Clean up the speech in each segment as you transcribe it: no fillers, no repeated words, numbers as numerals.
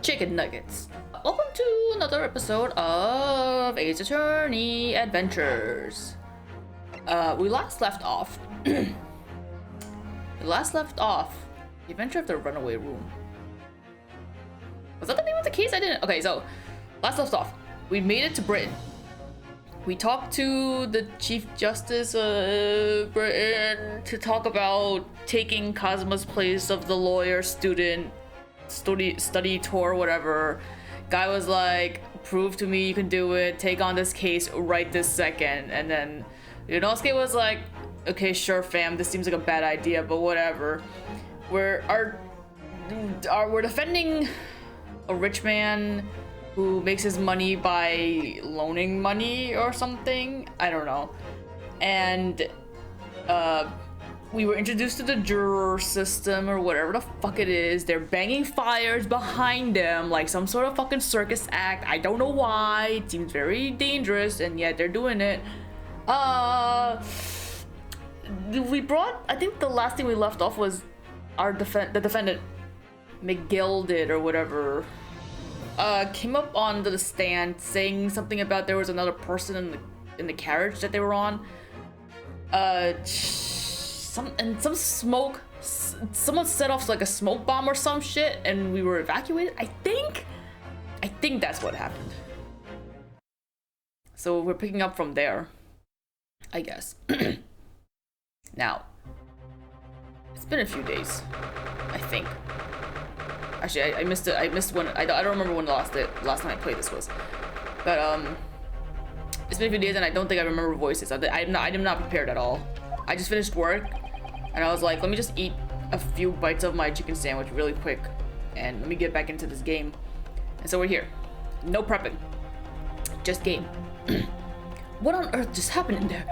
chicken nuggets. Welcome to another episode of Ace Attorney Adventures. We last left off. The Adventure of the Runaway Room. Was that the name of the case? I didn't. Okay, so last left off. We made it to Britain. We talked to the Chief Justice of Britain to talk about taking Cosmo's place of the lawyer student study tour, whatever. Guy was like, prove to me you can do it, take on this case right this second. And then Ryunosuke was like, okay, sure fam, this seems like a bad idea, but whatever. We're defending a rich man who makes his money by loaning money or something. I don't know. And we were introduced to the juror system or whatever the fuck it is. They're banging fires behind them like some sort of fucking circus act. I don't know why. It seems very dangerous, and yet they're doing it. We brought, I think the last thing we left off was the defendant McGilded or whatever. Came up onto the stand saying something about there was another person in the carriage that they were on. Some smoke. Someone set off like a smoke bomb or some shit, and we were evacuated. I think that's what happened. So we're picking up from there, I guess. Now, it's been a few days, I think. Actually, I missed it. I missed when. I don't remember when the last time I played this was. But it's been a few days, and I don't think I remember voices. I'm not prepared at all. I just finished work, and I was like, let me just eat a few bites of my chicken sandwich really quick, and let me get back into this game. And so we're here. No prepping. Just game. What on earth just happened in there?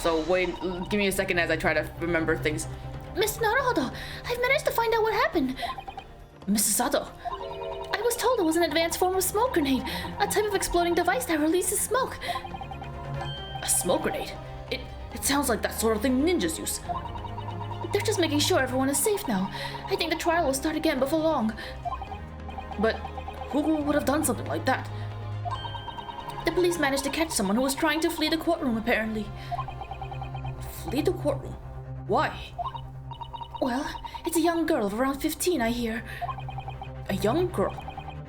So wait, give me a second as I try to remember things. Mr. Naruhodo, I've managed to find out what happened. Mrs. Sato. I was told it was an advanced form of smoke grenade, a type of exploding device that releases smoke. A smoke grenade? It sounds like that sort of thing ninjas use. They're just making sure everyone is safe now. I think the trial will start again before long. But who would have done something like that? The police managed to catch someone who was trying to flee the courtroom, apparently. Flee the courtroom? Why? Well, it's a young girl of around 15, I hear. A young girl?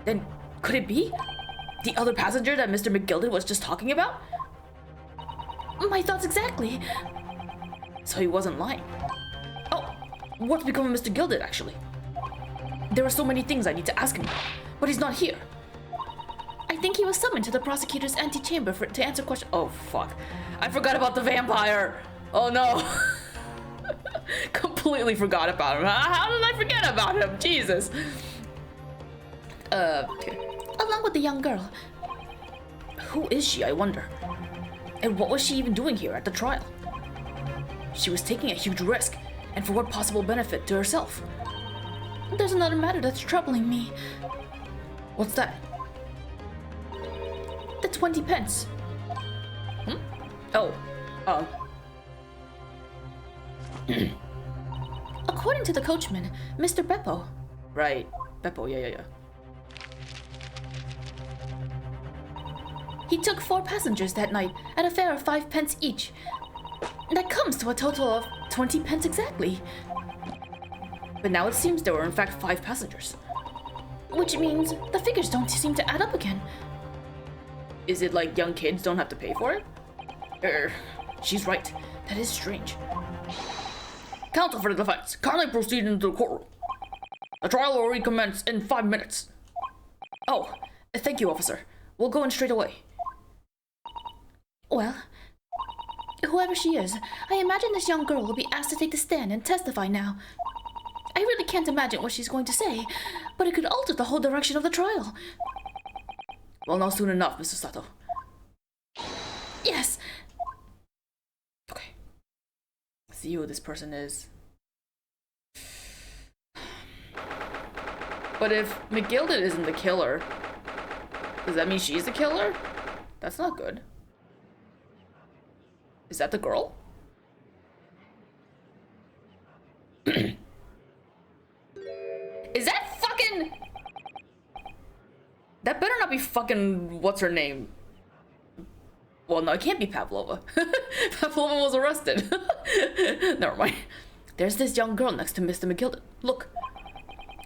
Then could it be the other passenger that Mr. McGilded was just talking about? My thoughts exactly. So he wasn't lying. Oh, what's become of Mr. Gilded, actually? There are so many things I need to ask him about, but he's not here. I think he was summoned to the prosecutor's antechamber to answer questions. Oh, fuck. I forgot about the vampire. Oh, no. Completely forgot about him. How did I forget about him? Jesus. Along with the young girl. Who is she, I wonder? And what was she even doing here at the trial? She was taking a huge risk, and for what possible benefit to herself? There's another matter that's troubling me. What's that? The 20 pence. Oh. According to the coachman, Mr. Beppo. Right. Beppo, yeah. He took 4 passengers that night at a fare of 5 pence each. That comes to a total of 20 pence exactly. But now it seems there were in fact 5 passengers. Which means the figures don't seem to add up again. Is it like young kids don't have to pay for it? She's right. That is strange. Counsel for the defense, kindly proceed into the courtroom. The trial will recommence in 5 minutes. Oh, thank you, officer. We'll go in straight away. Well, whoever she is, I imagine this young girl will be asked to take the stand and testify now. I really can't imagine what she's going to say, but it could alter the whole direction of the trial. Well, not soon enough, Mr. Sato. Yes. Okay. See who this person is. But if McGilded isn't the killer, does that mean she's the killer? That's not good. Is that the girl? Is that fucking... That better not be fucking what's her name. Well, no, it can't be Pavlova. Pavlova was arrested. Never mind. There's this young girl next to Mr. McGilden. Look.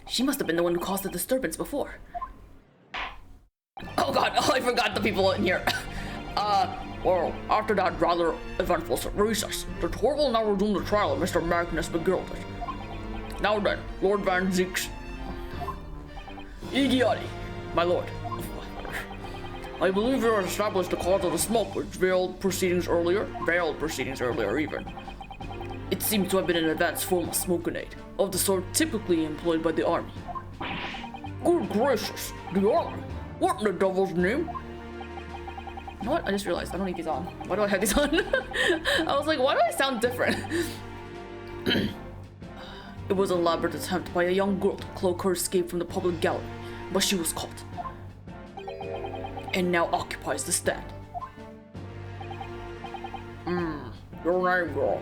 She must have been the one who caused the disturbance before. Oh god, oh, I forgot the people in here. Well, after that rather eventful recess, the court will now resume the trial of Mr. Magnus McGilden. Now then, Lord Van Zeeks. Igiotti, my lord. I believe you have established the cause of the smoke with veiled proceedings earlier even. It seems to have been an advanced form of smoke grenade, of the sort typically employed by the army. Good gracious, the army? What in the devil's name? You know what? I just realized I don't need these on. Why do I have these on? I was like, why do I sound different? It was an elaborate attempt by a young girl to cloak her escape from the public gallery, but she was caught. And now occupies the stand. Your name, girl.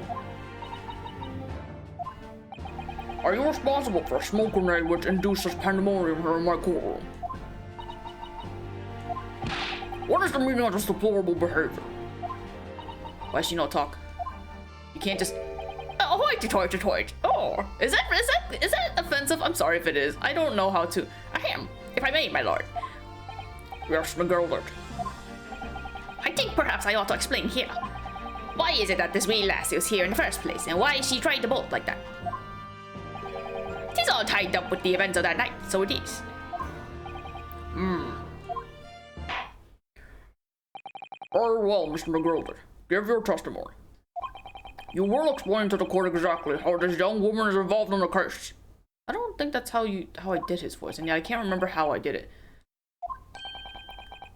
Are you responsible for a smoke grenade which induces pandemonium here in my courtroom? What is the meaning of this deplorable behavior? Why she not talk? You can't just... Oh, hoity-toity-toity. Oh, is that offensive? I'm sorry if it is. I don't know how to... Ahem, if I may, my lord. Yes, McGilden. I think perhaps I ought to explain here. Why is it that this wee lassie was here in the first place, and why is she trying to bolt like that? It is all tied up with the events of that night, so it is. Very well, Mr. McGilden. Give your testimony. You will explain to the court exactly how this young woman is involved in the case. I don't think that's how I did his voice, and yeah, I can't remember how I did it.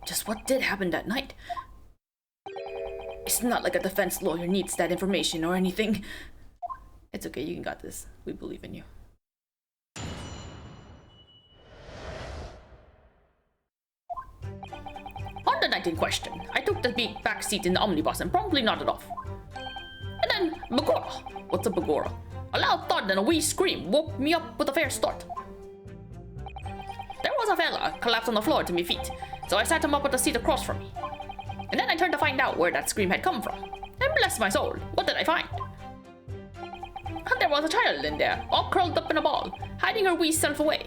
Just what did happen that night? It's not like a defense lawyer needs that information or anything. It's okay, you got this. We believe in you. On the night in question, I took the big back seat in the omnibus and promptly nodded off. And then, Bagora. What's a Bagora? A loud thud and a wee scream woke me up with a fair start. There was a fella collapsed on the floor to my feet, so I sat him up with a seat across from me. And then I turned to find out where that scream had come from. And bless my soul, what did I find? And there was a child in there, all curled up in a ball, hiding her wee self away.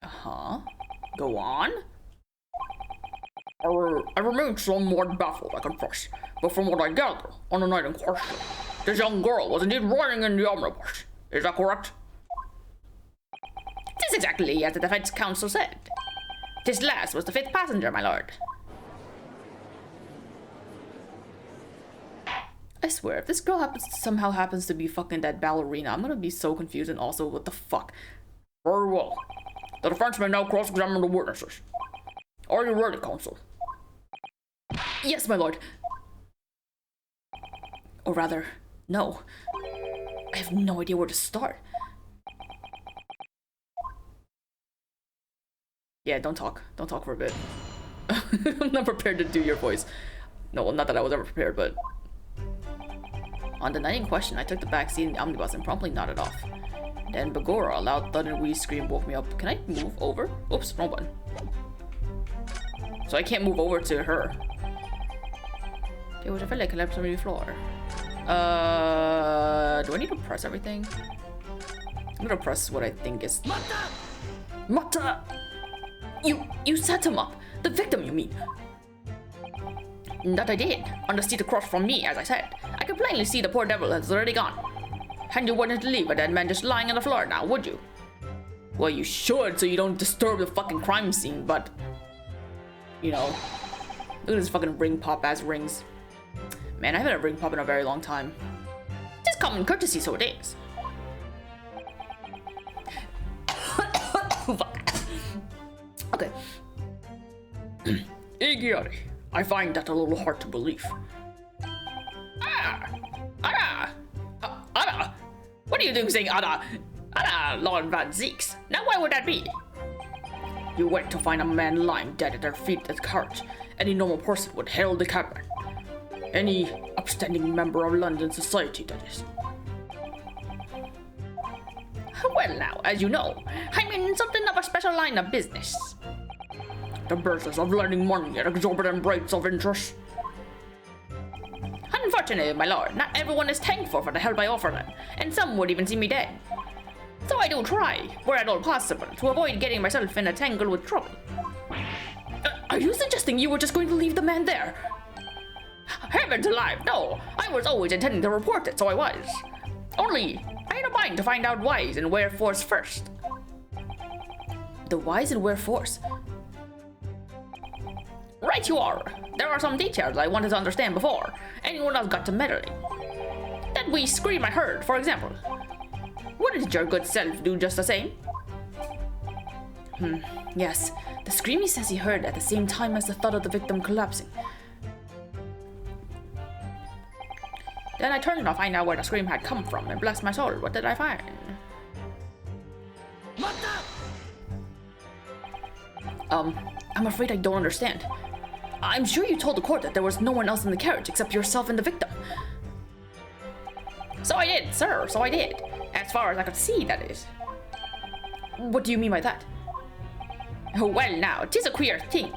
Uh-huh. Go on. I remain somewhat baffled, I confess, but from what I gather, on the night in question, this young girl was indeed riding in the omnibus. Is that correct? It is exactly as the defense counsel said. This lass was the 5th passenger, my lord. I swear, if this girl somehow happens to be fucking that ballerina, I'm gonna be so confused, and also, what the fuck? Very well. The defense may now cross-examine the witnesses. Are you ready, counsel? Yes, my lord. Or rather, no. I have no idea where to start. Yeah, don't talk. Don't talk for a bit. I'm not prepared to do your voice. No, well, not that I was ever prepared, but... On the night in question, I took the back seat in the omnibus and promptly nodded off. Then Bagora, a loud thud and wee scream woke me up. Can I move over? Oops, wrong button. So I can't move over to her. There was a fella collapsed on the floor. Do I need to press everything? I'm gonna press what I think is... Mata! Mata! You set him up! The victim, you mean? That I did. On the seat across from me, as I said. I could plainly see the poor devil has already gone. And you wouldn't leave a dead man just lying on the floor now, would you? Well, you should, so you don't disturb the fucking crime scene, but... You know... Look at this fucking ring pop ass rings. Man, I haven't had a ring pop in a very long time. Just common courtesy, so it is. Okay. Igiotti, I find that a little hard to believe. Ada! What are you doing saying Ada? Ada, Lord Van Zeeks. Now why would that be? You went to find a man lying dead at their feet at the carriage. Any normal person would hail the cabman. Any upstanding member of London society, that is. Well now, as you know, I'm in something of a special line of business. The business of lending money at exorbitant rates of interest. Unfortunately, my lord, not everyone is thankful for the help I offer them, and some would even see me dead. So I do try, where at all possible, to avoid getting myself in a tangle with trouble. Are you suggesting you were just going to leave the man there? Heavens alive, no! I was always intending to report it, so I was. Only, I had a mind to find out whys and wherefores first. The whys and wherefores? Right you are. There are some details I wanted to understand before anyone else got to meddling. That wee scream I heard, for example. Wouldn't your good self do just the same? Yes. The scream he says he heard at the same time as the thought of the victim collapsing. Then I turned to find out where the scream had come from, and bless my soul, what did I find? I'm afraid I don't understand. I'm sure you told the court that there was no one else in the carriage except yourself and the victim. So I did, sir, so I did. As far as I could see, that is. What do you mean by that? Oh, well now, 'tis a queer thing.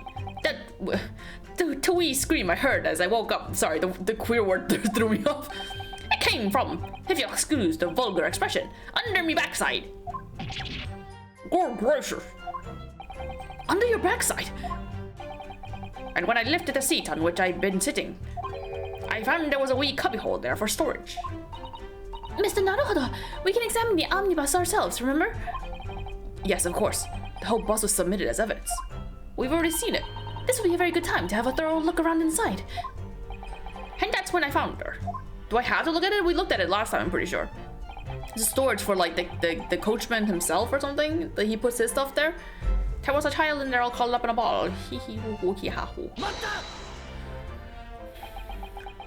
The wee scream I heard as I woke up, sorry, the queer word threw me off. It came from, if you'll excuse the vulgar expression, under me backside. Good gracious. Under your backside? And when I lifted the seat on which I'd been sitting, I found there was a wee cubbyhole there for storage. Mr. Naruhodo, we can examine the omnibus ourselves, remember? Yes, of course. The whole bus was submitted as evidence. We've already seen it. This will be a very good time to have a thorough look around inside. And that's when I found her. Do I have to look at it? We looked at it last time, I'm pretty sure. It's a storage for like the coachman himself or something, that he puts his stuff there. There was a child in there all curled up in a ball. Hee hee hoo hoo hee ha hoo.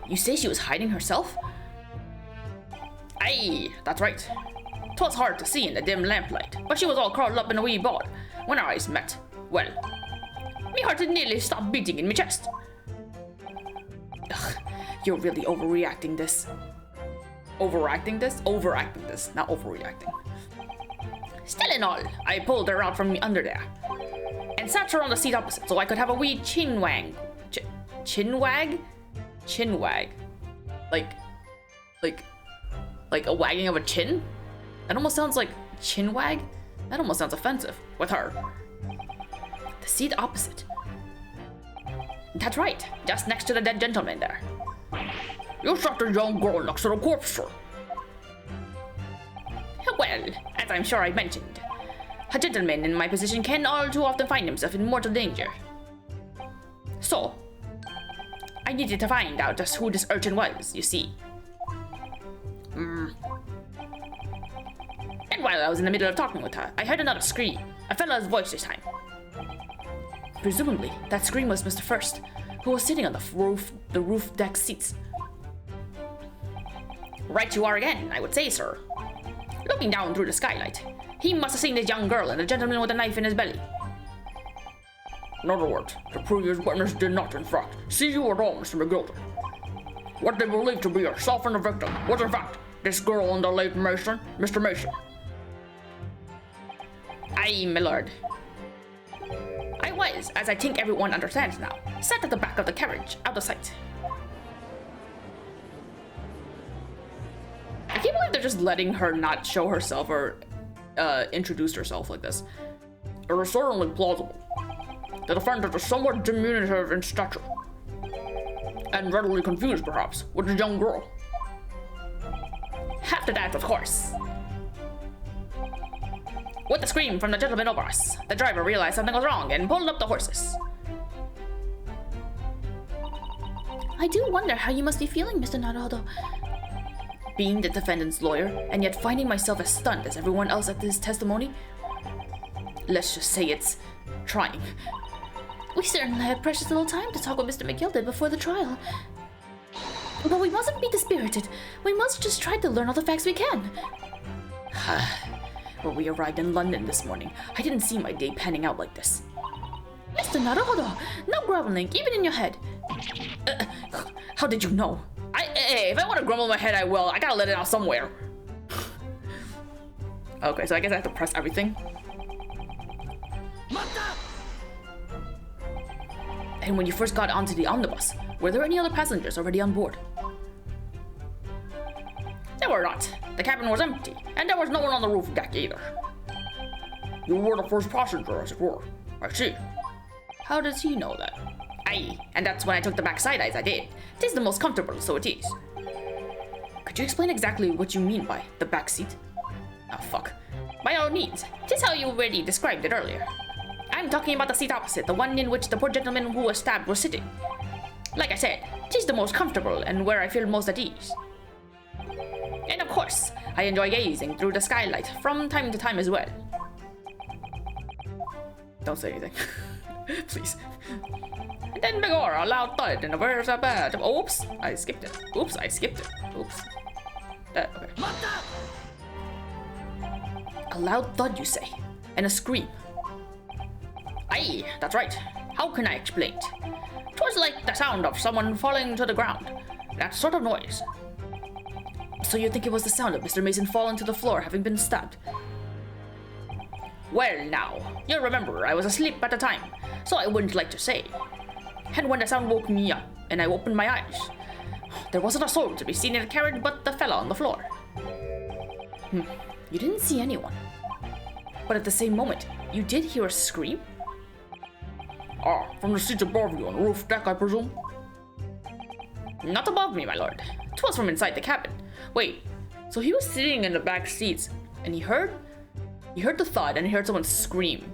You say she was hiding herself? Aye, that's right. 'Twas hard to see in the dim lamplight, but she was all curled up in a wee ball. When our eyes met, well, me heart had nearly stopped beating in my chest. Ugh, you're really overreacting this. Overacting this, not overreacting. Still in all, I pulled her out from under there, and sat her on the seat opposite so I could have a wee Chinwag. Chinwag? Chinwag. Like a wagging of a chin? That almost sounds like Chinwag? That almost sounds offensive, with her. The seat opposite. That's right, just next to the dead gentleman there. You shot the young girl next to the corpse, sir. Well, as I'm sure I mentioned, a gentleman in my position can all too often find himself in mortal danger. So, I needed to find out just who this urchin was, you see. And while I was in the middle of talking with her, I heard another scream, a fellow's voice this time. Presumably, that scream was Mr. First, who was sitting on the roof deck seats. Right you are again, I would say, sir. Looking down through the skylight, he must have seen this young girl and the gentleman with a knife in his belly. In other words, the previous witness did not, in fact, see you at all, Mr. McGilder. What they believed to be yourself and the victim was, in fact, this girl and the late Mason, Mr. Mason. Aye, my lord. I was, as I think everyone understands now, sat at the back of the carriage, out of sight. I can't believe they're just letting her not show herself or introduce herself like this. It is certainly plausible. The defendant is somewhat diminutive in stature, and readily confused, perhaps, with a young girl. After that, of course. With the scream from the gentleman over us, the driver realized something was wrong and pulled up the horses. I do wonder how you must be feeling, Mr. Naruhodo. Being the defendant's lawyer, and yet finding myself as stunned as everyone else at this testimony. Let's just say it's trying. We certainly had precious little time to talk with Mr. McGilder before the trial. But we mustn't be dispirited. We must just try to learn all the facts we can. When we arrived in London this morning, I didn't see my day panning out like this. Mr. Naruhodo, no grumbling, even in your head. How did you know? If I want to grumble in my head, I will. I gotta let it out somewhere. Okay, so I guess I have to press everything. And when you first got onto the omnibus, were there any other passengers already on board? There were not. The cabin was empty, and there was no one on the roof deck either. You were the first passenger, as it were. I see. How does he know that? Aye, and that's when I took the back side as I did. 'Tis the most comfortable, so it is. Could you explain exactly what you mean by the back seat? Oh, fuck. By all means. 'Tis how you already described it earlier. I'm talking about the seat opposite, the one in which the poor gentleman who was stabbed was sitting. Like I said, 'tis the most comfortable and where I feel most at ease. And of course, I enjoy gazing through the skylight from time to time as well. Don't say anything. Please. And then before a loud thud and a very bad. Oops, I skipped it. Oops, I skipped it. Oops. That, okay. A loud thud, you say? And a scream. Aye, that's right. How can I explain it? 'Twas like the sound of someone falling to the ground. That sort of noise. So you think it was the sound of Mr. Mason falling to the floor having been stabbed? Well now, you remember I was asleep at the time, so I wouldn't like to say. And when the sound woke me up, and I opened my eyes, there wasn't a soul to be seen in the carriage but the fella on the floor. You didn't see anyone. But at the same moment, you did hear a scream? Ah, from the seats above you on the roof deck, I presume? Not above me, my lord. 'Twas from inside the cabin. Wait, so he was sitting in the back seats, and he heard the thud, and he heard someone scream.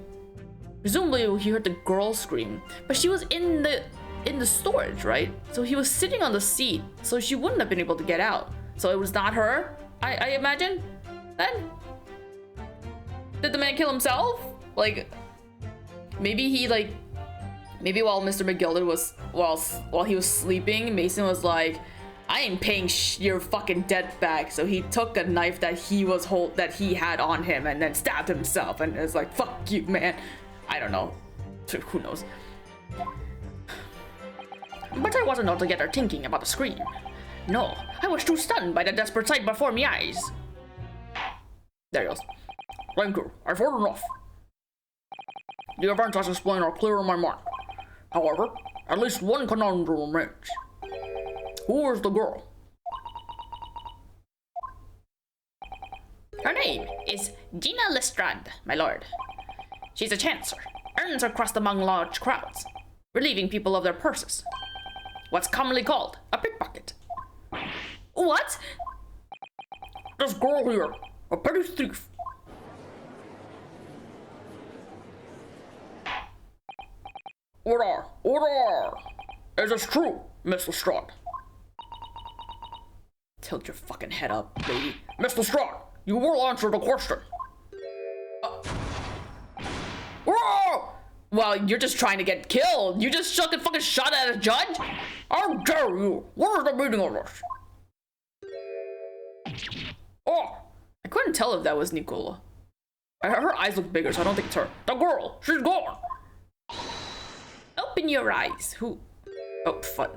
Presumably, he heard the girl scream, but she was in the storage, right? So he was sitting on the seat, so she wouldn't have been able to get out. So it was not her, I imagine. Then, did the man kill himself? Like, maybe while Mr. McGilden was while he was sleeping, Mason was like, I ain't paying your fucking debt back. So he took a knife that he had on him and then stabbed himself, and it's like, fuck you, man. I don't know. Who knows? But I wasn't altogether thinking about the scream. No, I was too stunned by the desperate sight before me eyes. There he goes. Thank you. I've heard enough. The events as explained are clear in my mind. However, at least one conundrum remains. Who is the girl? Her name is Gina Lestrade, my lord. She's a chancer, earns her crust among large crowds, relieving people of their purses. What's commonly called a pickpocket. What? This girl here, a petty thief. Order! Is this true, Miss Lestrade? Tilt your fucking head up, lady. Miss Lestrade, you will answer the question. Well, you're just trying to get killed. You just fucking shot at a judge? How dare you? What is the meaning of this? Oh, I couldn't tell if that was Nicola. Her eyes look bigger, so I don't think it's her. The girl, she's gone. Open your eyes. Who? Oh, fuck.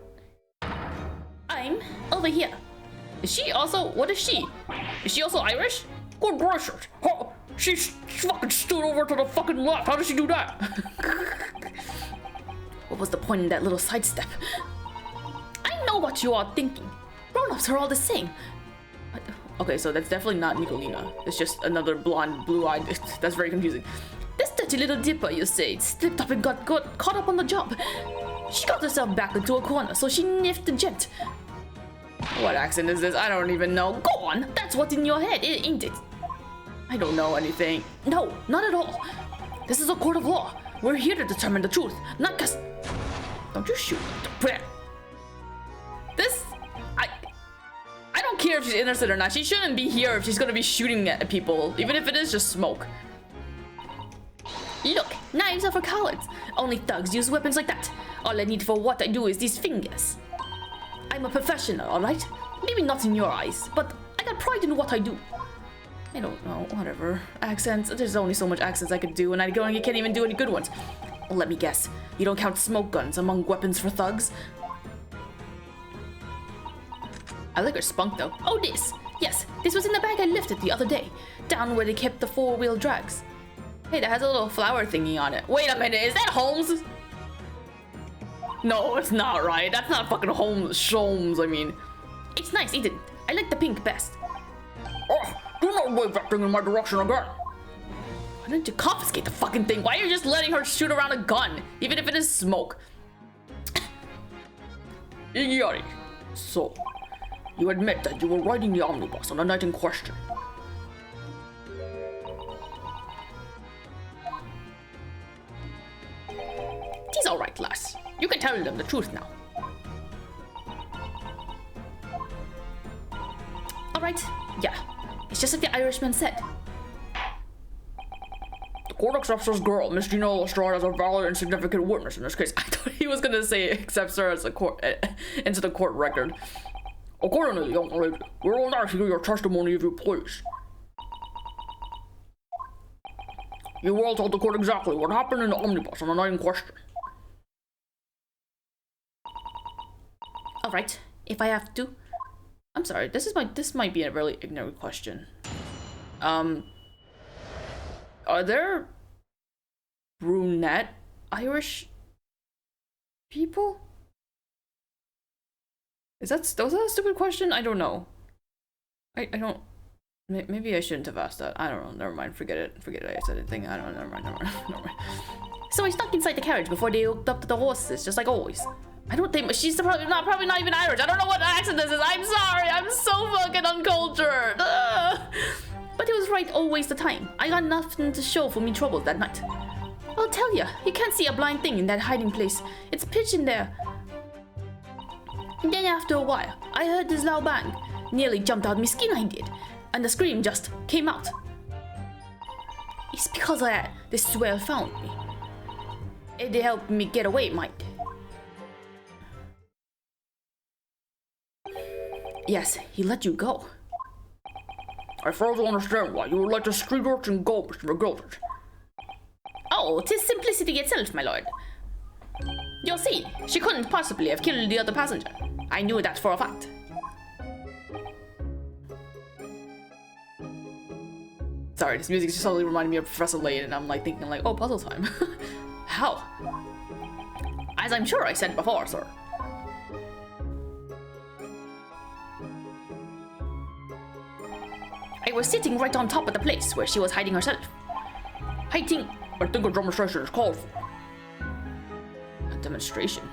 I'm over here. Is she also? What is she? Is she also Irish? Good gracious. Oh, she fucking stood over to the fucking left. How did she do that? What was the point in that little sidestep? I know what you are thinking. Grown-ups are all the same. Okay, so that's definitely not Nicolina. It's just another blonde, blue-eyed. That's very confusing. This dirty little dipper, you say, slipped up and got caught up on the job. She got herself back into a corner, so she niffed the gent. What accent is this? I don't even know. Go on, that's what's in your head, ain't it? I don't know anything. No, not at all. This is a court of law. We're here to determine the truth, not cause... Don't you shoot. This... I don't care if she's innocent or not. She shouldn't be here if she's gonna be shooting at people, even if it is just smoke. Look, knives are for cowards. Only thugs use weapons like that. All I need for what I do is these fingers. I'm a professional, alright? Maybe not in your eyes, but I got pride in what I do. I don't know, whatever. Accents, there's only so much accents I could do, and I can't even do any good ones. Well, let me guess, you don't count smoke guns among weapons for thugs? I like her spunk though. Oh, this. Yes, this was in the bag I lifted the other day, down where they kept the four-wheel drags. Hey, that has a little flower thingy on it. Wait a minute, is that Holmes? No, it's not, right? That's not fucking Sholmes, I mean. It's nice, isn't it? I like the pink best. Oh, do not wave that thing in my direction again. Why didn't you confiscate the fucking thing? Why are you just letting her shoot around a gun, even if it is smoke? Iggyari, so, you admit that you were riding the omnibus on the night in question. It is alright, lass. You can tell them the truth now. Alright, yeah. It's just like the Irishman said. The court accepts this girl, Miss Gina Lestrade, as a valid and significant witness in this case. I thought he was gonna say accepts her as a court into the court record. Accordingly, young lady, we will now hear your testimony if you please. You will tell the court exactly what happened in the omnibus on the night in question. Alright, if I have to. I'm sorry, this might be a really ignorant question. Are there brunette Irish people? Was that a stupid question? I don't know. I don't. Maybe I shouldn't have asked that. I don't know. Never mind. Forget it. Forget it. I said anything. I don't know. Never mind. So I snuck inside the carriage before they hooked up to the horses, just like always. I don't think she's probably not even Irish. I don't know what accent this is. I'm sorry. I'm so fucking uncultured. Ugh. But it was right always the time. I got nothing to show for me troubles that night. I'll tell ya, you can't see a blind thing in that hiding place. It's pitch in there. And then after a while, I heard this loud bang. Nearly jumped out my skin, I did. And the scream just came out. It's because of that this swell found me. It helped me get away, mind. Yes, he let you go. I fail to understand why you would let the street urchin go, Mr. McGilvert. Oh, 'tis simplicity itself, my lord. You'll see, she couldn't possibly have killed the other passenger. I knew that for a fact. Sorry, this music just totally reminded me of Professor Layton, and I'm like thinking like, oh, puzzle time. How? As I'm sure I said before, sir. I was sitting right on top of the place where she was hiding herself. I think a demonstration is called for. A demonstration?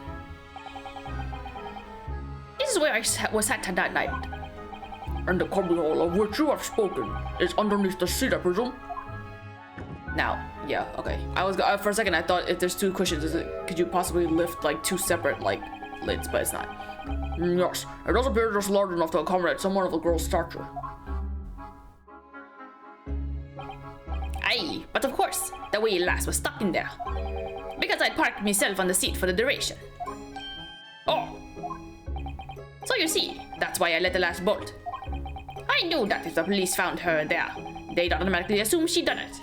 This is where I was sat that night. And the cubbyhole of which you have spoken is underneath the seat, I presume? Now, yeah, okay. I was for a second I thought if there's two cushions, could you possibly lift like two separate like lids, but it's not. Yes, it does appear just large enough to accommodate someone of the girl's stature. Aye, but of course, the wee lass was stuck in there. Because I'd parked myself on the seat for the duration. Oh! So you see, that's why I let the lass bolt. I knew that if the police found her there, they'd automatically assume she'd done it.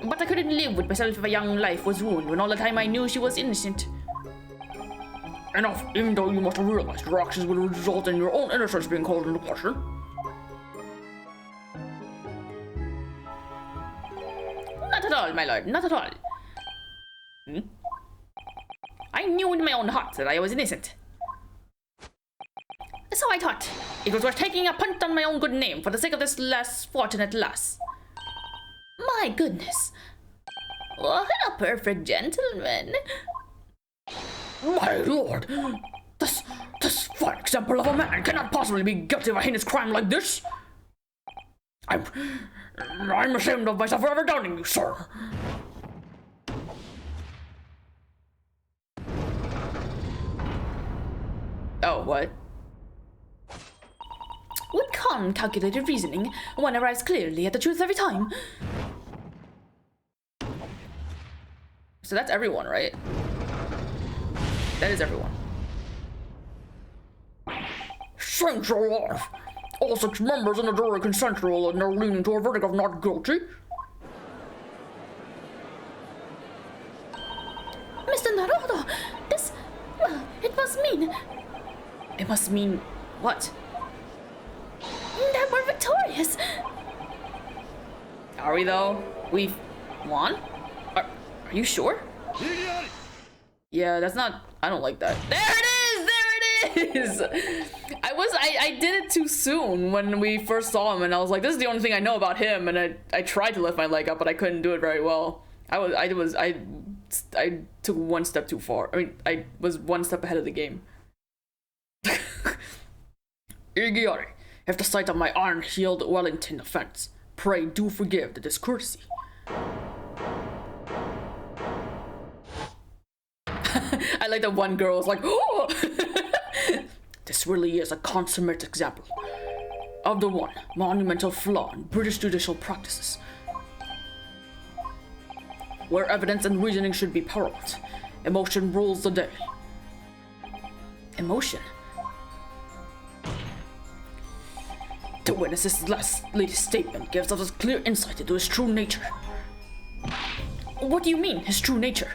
But I couldn't live with myself if a young life was ruined when all the time I knew she was innocent. Enough, even though you must have realized your actions would result in your own innocence being called into question. Not at all, my lord, not at all. I knew in my own heart that I was innocent. So I thought it was worth taking a punt on my own good name for the sake of this less fortunate lass. My goodness. What a perfect gentleman. My lord, this fine example of a man cannot possibly be guilty of a heinous crime like this. I'm ashamed of myself for ever doubting you, sir. Oh, what? With calm, calculated reasoning, one arrives clearly at the truth every time. So that's everyone, right? That is everyone. Saints alive! All 6 members in the jury consensual and they're leaning to a verdict of not guilty. Mr. Naruhodo, this... well, it must mean... It must mean what? That we're victorious. Are we though? We've won? Are you sure? Yeah, that's not. I don't like that. There it is! There it is! I did it too soon when we first saw him, and I was like, this is the only thing I know about him, and I tried to lift my leg up, but I couldn't do it very well. I took one step too far. I mean, I was one step ahead of the game. Igiari, at the sight of my iron-heeled Wellington offense, pray do forgive the discourtesy. I like that one girl was like, oh! This really is a consummate example of the one monumental flaw in British judicial practices, where evidence and reasoning should be paramount. Emotion rules the day. Emotion? The witness's latest statement gives us a clear insight into his true nature. What do you mean, his true nature?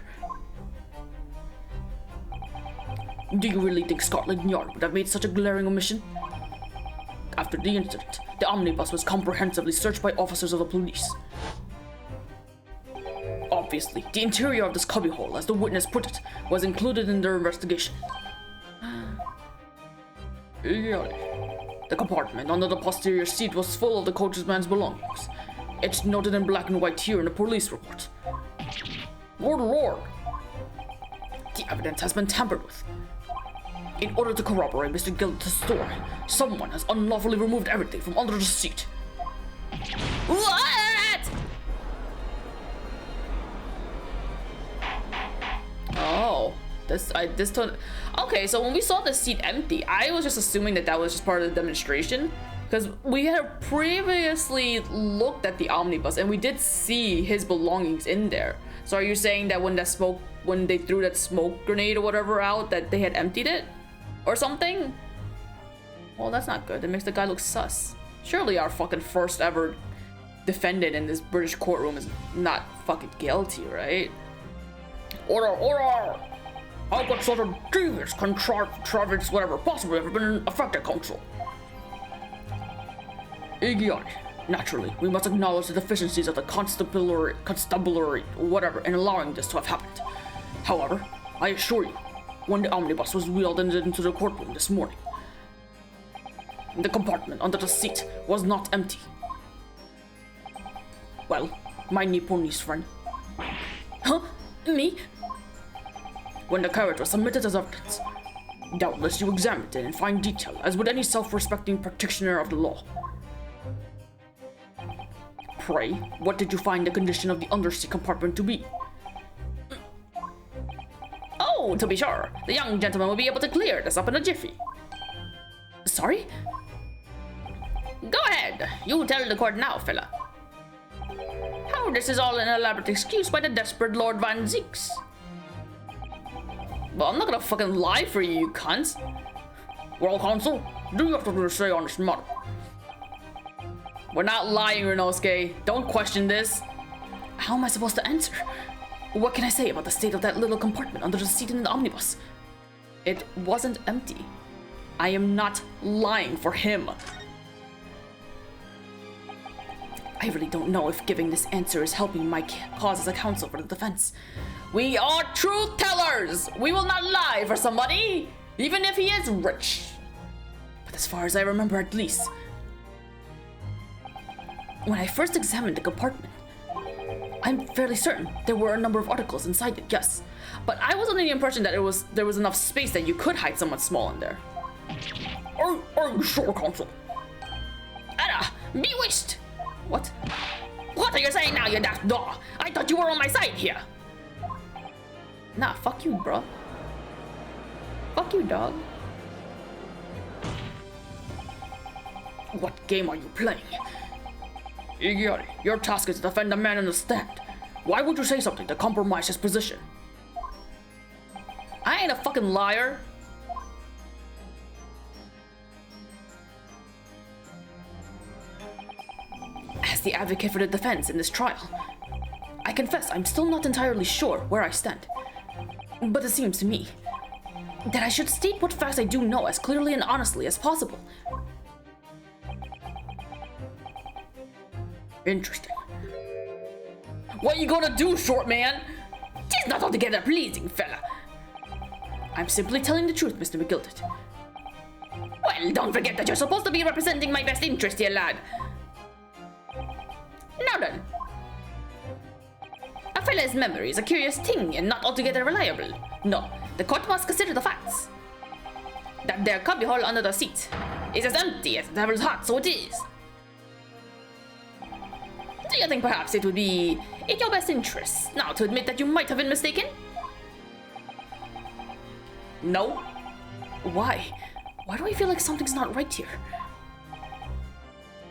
Do you really think Scotland Yard would have made such a glaring omission? After the incident, the omnibus was comprehensively searched by officers of the police. Obviously, the interior of this cubbyhole, as the witness put it, was included in their investigation. The compartment under the posterior seat was full of the coachman's belongings. It's noted in black and white here in the police report. Lord, Lord! The evidence has been tampered with. In order to corroborate Mr. Gilbert's story, someone has unlawfully removed everything from under the seat. What? Oh, this took. Okay, so when we saw the seat empty, I was just assuming that was just part of the demonstration, because we had previously looked at the omnibus and we did see his belongings in there. So are you saying that when they threw that smoke grenade or whatever out, that they had emptied it? Or something? Well, that's not good. That makes the guy look sus. Surely our fucking first ever defendant in this British courtroom is not fucking guilty, right? Order, order! How could such a devious contrivance whatever possibly have been affected, counsel? Igiari, naturally, we must acknowledge the deficiencies of the constabulary, whatever, in allowing this to have happened. However, I assure you, when the omnibus was wheeled into the courtroom this morning, the compartment under the seat was not empty. Well, my Nipponese friend. Huh? Me? When the carriage was submitted as evidence, doubtless you examined it in fine detail, as would any self-respecting practitioner of the law. Pray, what did you find the condition of the underseat compartment to be? Oh, to be sure, the young gentleman will be able to clear this up in a jiffy. Sorry? Go ahead, you tell the court now, fella. How this is all an elaborate excuse by the desperate Lord Van Zeeks. Well, I'm not gonna fucking lie for you, you cunts. Well, counsel, do you have to say on this matter? We're not lying, Ryunosuke. Don't question this. How am I supposed to answer? What can I say about the state of that little compartment under the seat in the omnibus? It wasn't empty. I am not lying for him. I really don't know if giving this answer is helping my cause as a counsel for the defense. We are truth tellers! We will not lie for somebody, even if he is rich. But as far as I remember, at least, when I first examined the compartment, I'm fairly certain there were a number of articles inside it, yes. But I was under the impression that there was enough space that you could hide someone small in there. Are you sure, counsel? Anna, bewitched! What? What are you saying now, you daft dog? I thought you were on my side here. Nah, fuck you, bro. Fuck you, dog. What game are you playing? Igiari, your task is to defend the man in the stand. Why would you say something to compromise his position? I ain't a fucking liar. As the advocate for the defense in this trial, I confess I'm still not entirely sure where I stand. But it seems to me that I should state what facts I do know as clearly and honestly as possible. Interesting. What you gonna do, short man? Tis not altogether pleasing, fella. I'm simply telling the truth, Mr. McGilded. Well, don't forget that you're supposed to be representing my best interest here, lad. Now then. A fella's memory is a curious thing and not altogether reliable. No, the court must consider the facts. That there cubbyhole under the seat is as empty as the devil's heart, so it is. Do you think perhaps it would be in your best interest now to admit that you might have been mistaken? No. Why? Why do I feel like something's not right here?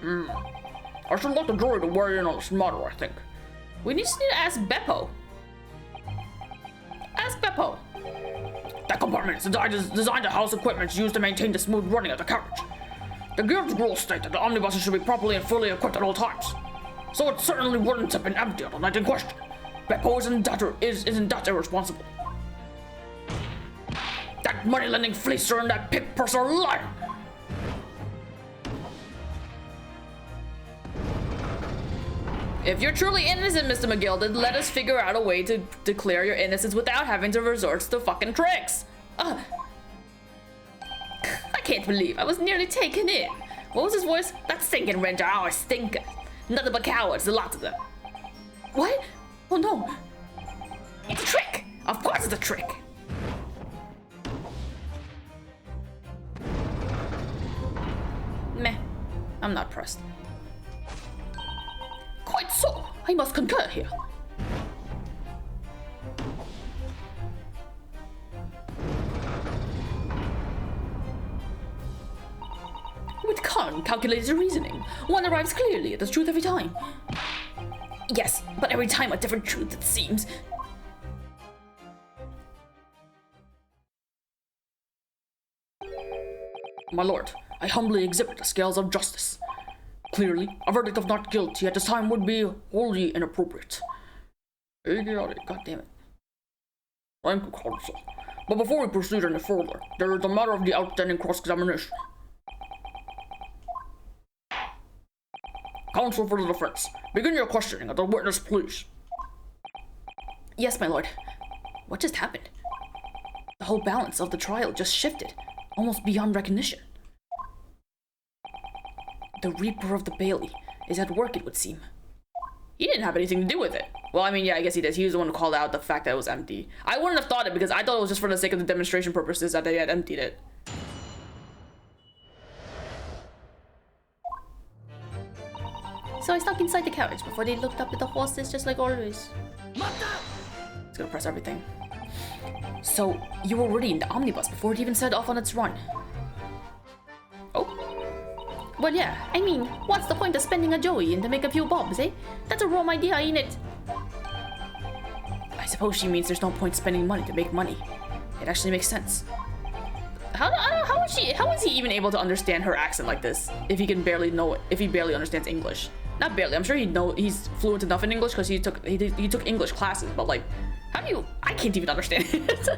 I should let the jury to weigh in on this matter, I think. We just need to ask Beppo. Ask Beppo. That compartment is designed to house equipment used to maintain the smooth running of the carriage. The guild's rules state that the omnibuses should be properly and fully equipped at all times. So it certainly wouldn't have been empty on the night in question. Beppo isn't that irresponsible. That money-lending fleecer and that pick purser are lying! If you're truly innocent, Mr. McGilded, let us figure out a way to declare your innocence without having to resort to fucking tricks. I can't believe I was nearly taken in. What was his voice? That stinking renter always stinker. Nothing but cowards, the lot of them. What? Oh no. It's a trick. Of course it's a trick. Meh. I'm not pressed. Quite so. I must concur here. With calm, calculated reasoning, one arrives clearly at the truth every time. Yes, but every time a different truth, it seems. My lord, I humbly exhibit the scales of justice. Clearly, a verdict of not guilty at this time would be wholly inappropriate. God damn it. Thank you, counsel. But before we proceed any further, there is a matter of the outstanding cross-examination. Counsel for the defense, begin your questioning of the witness, please. Yes, my lord. What just happened? The whole balance of the trial just shifted, almost beyond recognition. The Reaper of the Bailey is at work, it would seem. He didn't have anything to do with it. Well, I mean, yeah, I guess he does. He was the one who called out the fact that it was empty. I wouldn't have thought it because I thought it was just for the sake of the demonstration purposes that they had emptied it. So I snuck inside the carriage before they looked up at the horses, just like always. It's gonna press everything. So you were already in the omnibus before it even set off on its run? Oh? Well, yeah, I mean, what's the point of spending a joey in to make a few bobs, eh? That's a wrong idea, ain't it? I suppose she means there's no point spending money to make money. It actually makes sense. How is he even able to understand her accent like this? If he barely understands English. Not barely, I'm sure he's fluent enough in English because he took English classes, but like, I can't even understand it.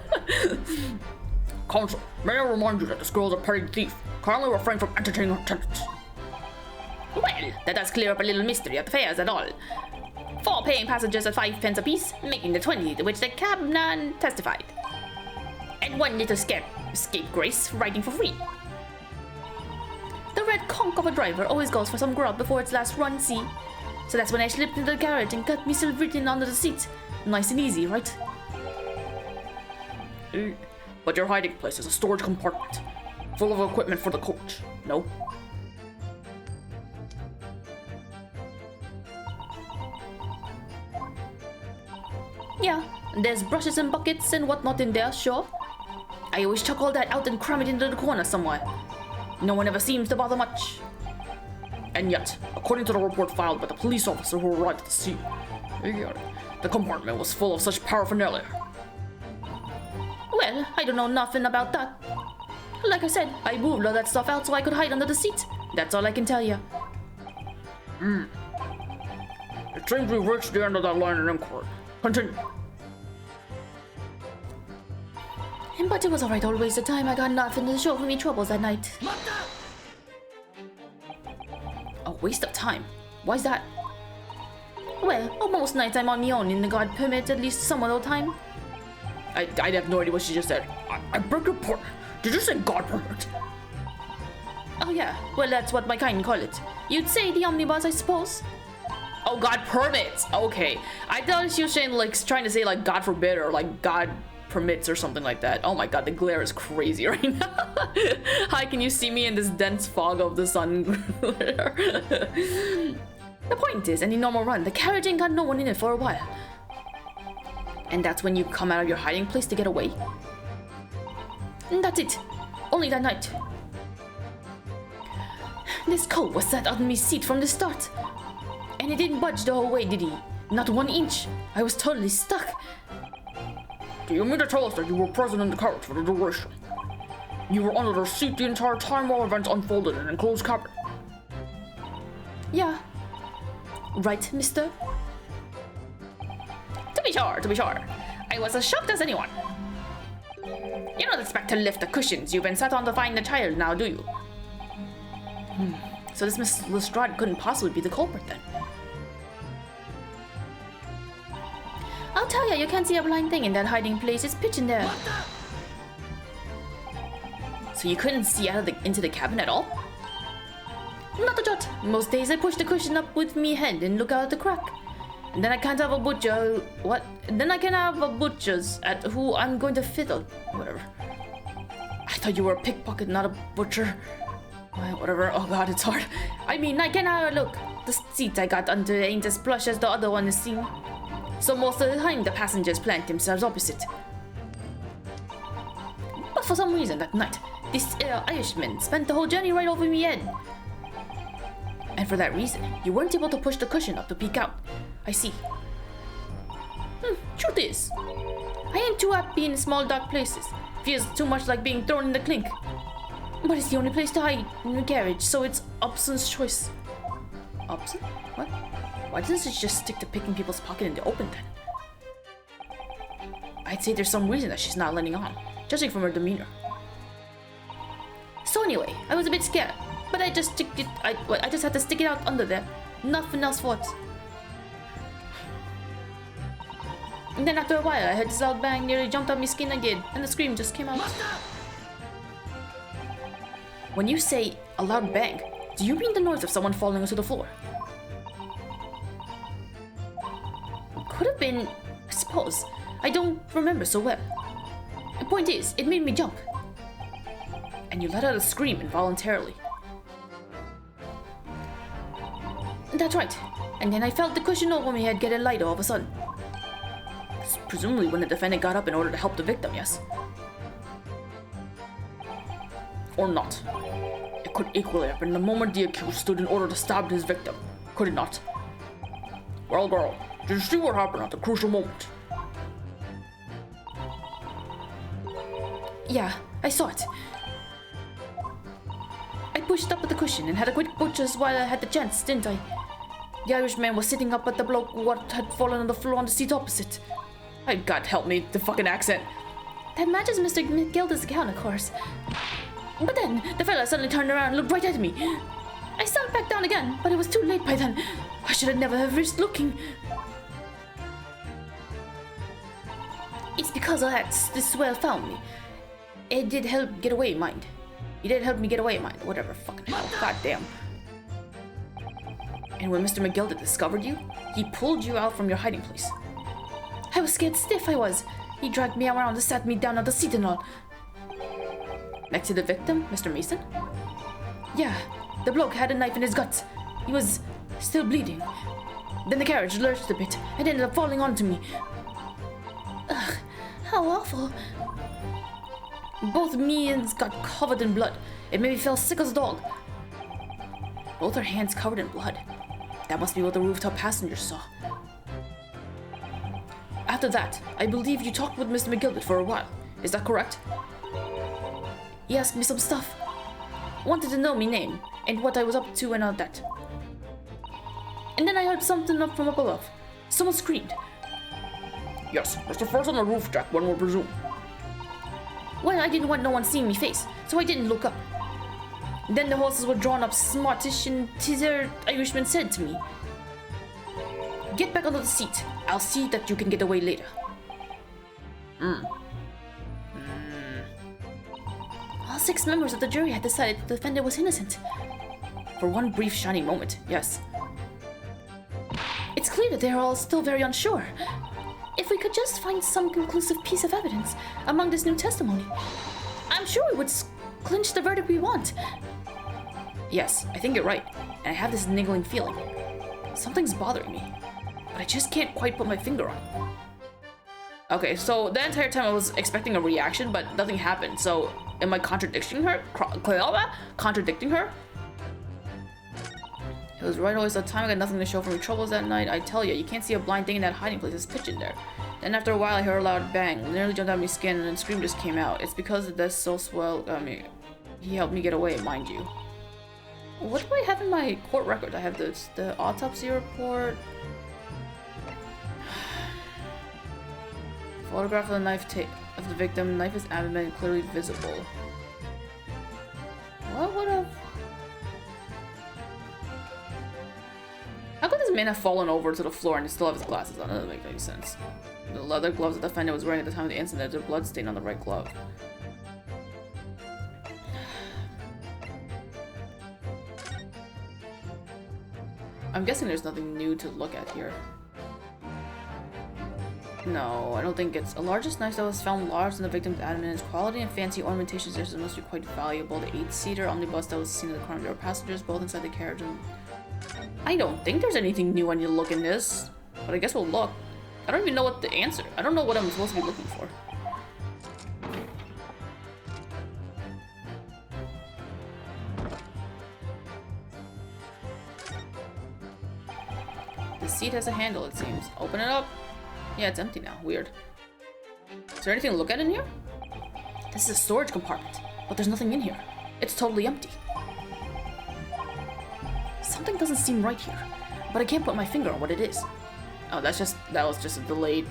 Counsel, may I remind you that this girl is a petty thief. Kindly refrain from entertaining her tenants. Well, that does clear up a little mystery of the fares at all. 4 paying passengers at 5 pence apiece, making the 20 to which the cabman testified. And 1 little scapegrace riding for free. The red conch of a driver always goes for some grub before its last run, see? So that's when I slipped into the carriage and got myself written under the seat. Nice and easy, right? But your hiding place is a storage compartment, full of equipment for the coach, no? Yeah, there's brushes and buckets and whatnot in there, sure. I always chuck all that out and cram it into the corner somewhere. No one ever seems to bother much. And yet, according to the report filed by the police officer who arrived at the scene, the compartment was full of such paraphernalia. Well, I don't know nothing about that. Like I said, I moved all that stuff out so I could hide under the seat. That's all I can tell you. It seems we've reached the end of that line of inquiry. Continue. But it was alright always the time I got nothing to show for me troubles that night. A waste of time? Why's that? Well, most nights I'm on my own in the guard permit at least some of the time. I have no idea what she just said. I beg your pardon. Did you say God permit? Oh yeah, well that's what my kind call it. You'd say the omnibus, I suppose. Oh, God permits. Okay, I thought she was saying like trying to say like God forbid or like God permits or something like that. Oh my God, the glare is crazy right now. Hi, can you see me in this dense fog of the sun glare? The point is, any normal run, the carriage ain't got no one in it for a while. And that's when you come out of your hiding place to get away? And that's it. Only that night. This coat was sat on me seat from the start. And it didn't budge the whole way, did he? Not 1 inch. I was totally stuck. Do you mean to tell us that you were present in the carriage for the duration? You were under the seat the entire time while events unfolded in an enclosed cabin? Yeah. Right, mister? To be sure. I was as shocked as anyone. You don't expect to lift the cushions you've been sat on to find the child now, do you? So this Miss Lestrade couldn't possibly be the culprit then. I'll tell ya, you can't see a blind thing in that hiding place. It's pitch in there. So you couldn't see out of into the cabin at all? Not a jot. Most days I push the cushion up with me hand and look out the crack. And then I can't have a butcher. What? Then I can have a butcher's at who I'm going to fiddle. Whatever. I thought you were a pickpocket, not a butcher. Whatever. Oh God, it's hard. I mean, I can have a look. The seat I got under ain't as plush as the other one is seen. So most of the time the passengers plant themselves opposite. But for some reason that night, this Irishman spent the whole journey right over me head. And for that reason, you weren't able to push the cushion up to peek out. I see. Truth is, I ain't too happy in small dark places. Feels too much like being thrown in the clink. But it's the only place to hide in the garage, so it's Upson's choice. Upson? What? Why doesn't she just stick to picking people's pocket in the open then? I'd say there's some reason that she's not letting on, judging from her demeanor. So anyway, I was a bit scared, but I just had to stick it out under there. Nothing else for it. And then after a while, I heard this loud bang, nearly jumped out my skin again, and the scream just came out. When you say a loud bang, do you mean the noise of someone falling onto the floor? Could have been, I suppose. I don't remember so well. The point is, it made me jump. And you let out a scream involuntarily. That's right. And then I felt the cushion over my head get lighter all of a sudden. Presumably when the defendant got up in order to help the victim, yes? Or not. It could equally happen the moment the accused stood in order to stab his victim, could it not? Well, girl, did you see what happened at the crucial moment? Yeah, I saw it. I pushed up at the cushion and had a quick butcher's while I had the chance, didn't I? The Irishman was sitting up at the bloke what had fallen on the floor on the seat opposite. God help me, the fucking accent. That matches Mr. McGilda's account, of course. But then, the fella suddenly turned around and looked right at me. I sat back down again, but it was too late by then. I should have never have risked looking. It's because of that this swell found me. It did help get away, mind. It did help me get away, mind. Whatever, fucking hell. God damn. And when Mr. McGilda discovered you, he pulled you out from your hiding place. I was scared stiff, I was. He dragged me around and sat me down on the seat and all. Next to the victim, Mr. Mason? Yeah, the bloke had a knife in his guts. He was still bleeding. Then the carriage lurched a bit and ended up falling onto me. Ugh, how awful. Both me and got covered in blood. It made me feel sick as a dog. Both her hands covered in blood. That must be what the rooftop passengers saw. After that, I believe you talked with Mr. McGilda for a while. Is that correct? He asked me some stuff. Wanted to know me name and what I was up to and all that. And then I heard something up from up above. Someone screamed. Yes, it's the first on the roof, Jack, one would presume. Well, I didn't want no one seeing me face, so I didn't look up. Then the horses were drawn up smartish and the Irishman said to me, get back under the seat. I'll see that you can get away later. All 6 members of the jury had decided the defendant was innocent. For one brief shining moment, yes. It's clear that they're all still very unsure. If we could just find some conclusive piece of evidence among this new testimony, I'm sure we would clinch the verdict we want. Yes, I think you're right, and I have this niggling feeling. Something's bothering me, but I just can't quite put my finger on it. Okay, so the entire time I was expecting a reaction, but nothing happened. So, am I contradicting her? Contradicting her? It was right always the time. I got nothing to show for my troubles that night. I tell you can't see a blind thing in that hiding place. There's pitch in there. Then after a while, I heard a loud bang. It nearly jumped out of my skin, and then scream just came out. It's because that's so swell. He helped me get away, mind you. What do I have in my court record? I have the autopsy report. Photograph of the knife of the victim. Knife is abdomen and clearly visible. What would have? How could this man have fallen over to the floor and he still have his glasses on? That doesn't make any sense. The leather gloves the defendant was wearing at the time of the incident, there's a blood stain on the right glove. I'm guessing there's nothing new to look at here. No, I don't think it's... The largest knife that was found lodged in the victim's abdomen. Its quality and fancy ornamentation must be quite valuable. The 8-seater omnibus that was seen in the corner. There were passengers both inside the carriage and... I don't think there's anything new when you look in this. But I guess we'll look. I don't even know what the answer... I don't know what I'm supposed to be looking for. The seat has a handle, it seems. Open it up. Yeah, it's empty now. Weird. Is there anything to look at in here? This is a storage compartment, but there's nothing in here. It's totally empty. Something doesn't seem right here, but I can't put my finger on what it is. Oh, that was just a delayed.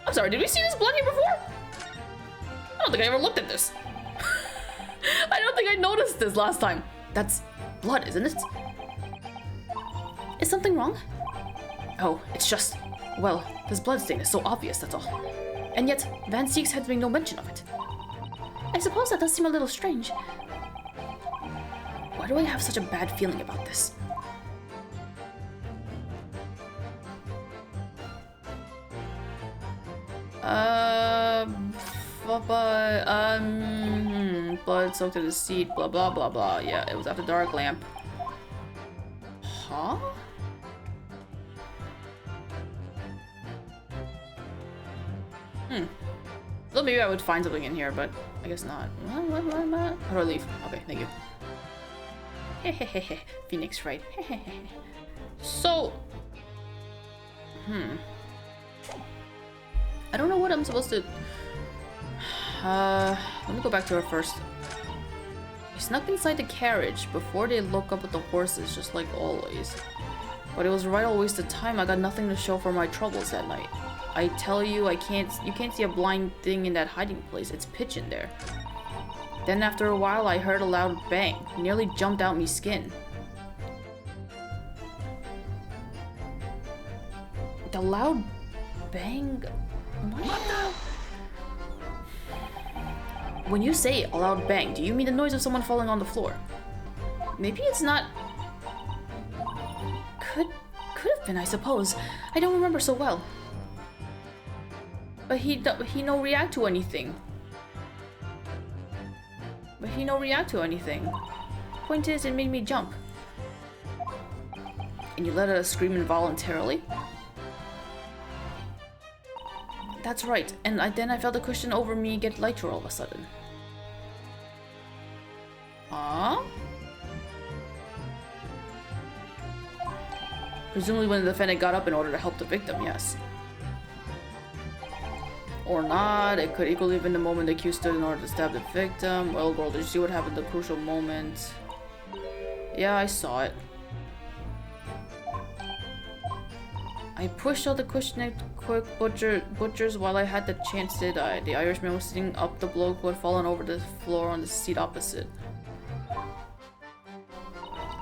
I'm sorry, did we see this blood here before? I don't think I ever looked at this. I don't think I noticed this last time. That's blood, isn't it? Is something wrong? Oh, it's just... Well, this bloodstain is so obvious, that's all. And yet, Van Sieks had made no mention of it. I suppose that does seem a little strange. Why do I have such a bad feeling about this? Blood soaked to the seat, blah blah blah blah. Yeah, it was after dark lamp. Huh? So maybe I would find something in here, but I guess not. What? How do I leave? Okay, thank you. Hehehehe. Phoenix, right? So... I don't know what I'm supposed to... let me go back to her first. I snuck inside the carriage before they look up at the horses, just like always. But it was right a waste of time. I got nothing to show for my troubles that night. I tell you, you can't see a blind thing in that hiding place. It's pitch in there. Then after a while, I heard a loud bang. Nearly jumped out me skin. The loud bang? What? When you say a loud bang, do you mean the noise of someone falling on the floor? Maybe it's not... Could have been, I suppose. I don't remember so well. But he no react to anything. Point is, it made me jump. And you let out a scream involuntarily? That's right, and then I felt the cushion over me get lighter all of a sudden. Huh? Presumably when the defendant got up in order to help the victim, yes. Or not, it could equally have been the moment the accused stood in order to stab the victim. Well, girl, did you see what happened at the crucial moment? Yeah, I saw it. I pushed out the cushioned quick butchers while I had the chance, did I? The Irishman was sitting up the bloke who had fallen over the floor on the seat opposite.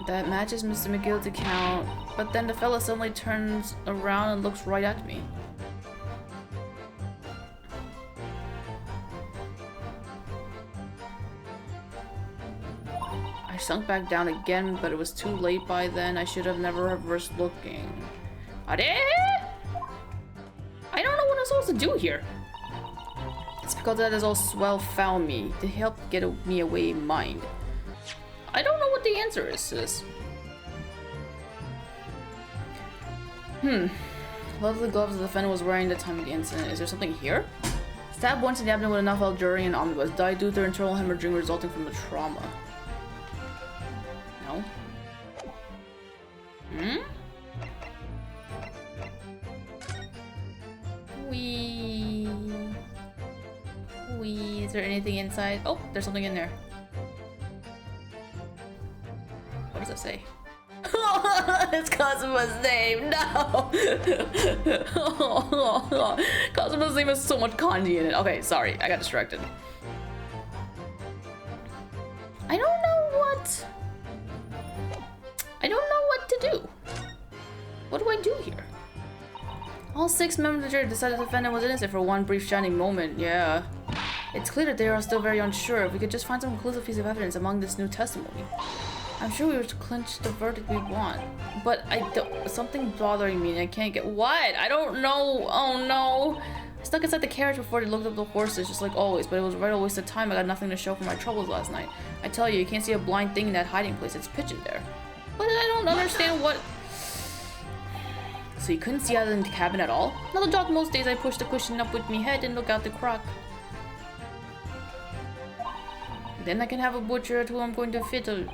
That matches Mr. McGill's account, but then the fella suddenly turns around and looks right at me. I sunk back down again, but it was too late by then. I should have never reversed looking. Are? I don't know what I'm supposed to do here. It's because that is all swell found me to help get me away in mind. I don't know what the answer is to this. Love the gloves the defendant was wearing at the time of the incident. Is there something here? Stabbed once in the abdomen with enough Algerian omnibus. Died due to internal hemorrhaging resulting from the trauma. No? Wee. Is there anything inside? Oh, there's something in there. What does it say? It's Kazuma's name. No. Kazuma's name has so much kanji in it. Okay, sorry, I got distracted. I don't know what to do. What do I do here? All 6 members of the jury decided the defendant was innocent for one brief shining moment. Yeah. It's clear that they are still very unsure. If we could just find some conclusive piece of evidence among this new testimony, I'm sure we would clinch the verdict we want. But something bothering me and I can't get— What? I don't know. Oh no. I stuck inside the carriage before they looked up the horses, just like always, but it was right a waste of time. I got nothing to show for my troubles last night. I tell you, you can't see a blind thing in that hiding place. It's pitch in there. But I don't understand what— So you couldn't see out of the cabin at all? Not a dog. Most days I push the cushion up with me head and look out the crack. Then I can have a butcher at who I'm going to fiddle.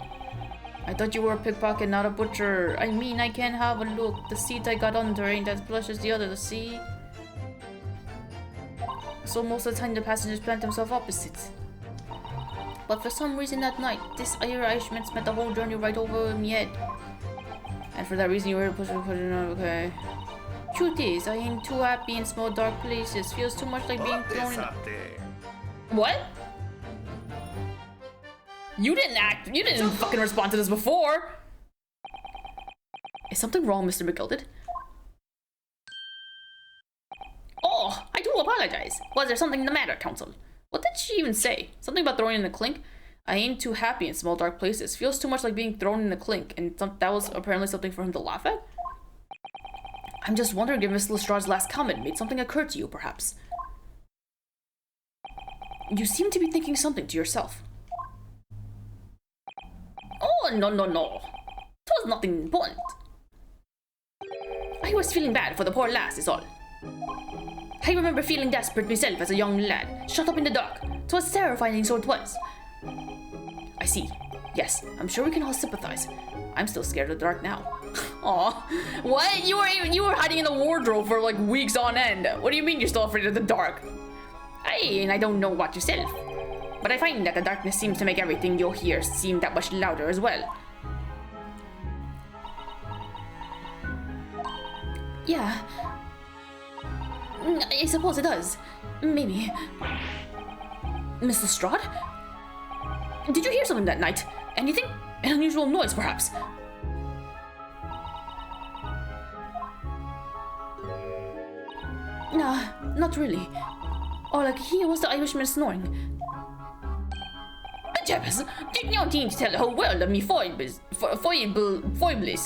I thought you were a pickpocket, not a butcher. I mean, I can't have a look. The seat I got under ain't as plush as the other, the see? So most of the time the passengers plant themselves opposites. But for some reason that night, this Irishman spent the whole journey right over me head. And for that reason you were to push it, okay. Truth is, I ain't too happy in small dark places. Feels too much like being thrown in— What? You didn't fucking respond to this before! Is something wrong, Mr. McGilded? Oh, I do apologize. Was there something the matter, counsel? What did she even say? Something about throwing in the clink? I ain't too happy in small dark places. Feels too much like being thrown in the clink, and that was apparently something for him to laugh at? I'm just wondering if Miss Lestrange's last comment made something occur to you, perhaps. You seem to be thinking something to yourself. Oh, no. 'Twas nothing important. I was feeling bad for the poor lass, is all. I remember feeling desperate myself as a young lad, shut up in the dark. 'Twas terrifying, so 'twas. I see. Yes, I'm sure we can all sympathize. I'm still scared of the dark now. Aw. What? You were hiding in the wardrobe for like weeks on end. What do you mean you're still afraid of the dark? I don't know about yourself, but I find that the darkness seems to make everything you'll hear seem that much louder as well. Yeah. I suppose it does. Maybe. Miss Lestrade? Did you hear something that night? Anything? An unusual noise, perhaps? Nah, not really. All I could hear was the Irishman snoring. Jeppers, didn't you need to tell the whole world of me foibles,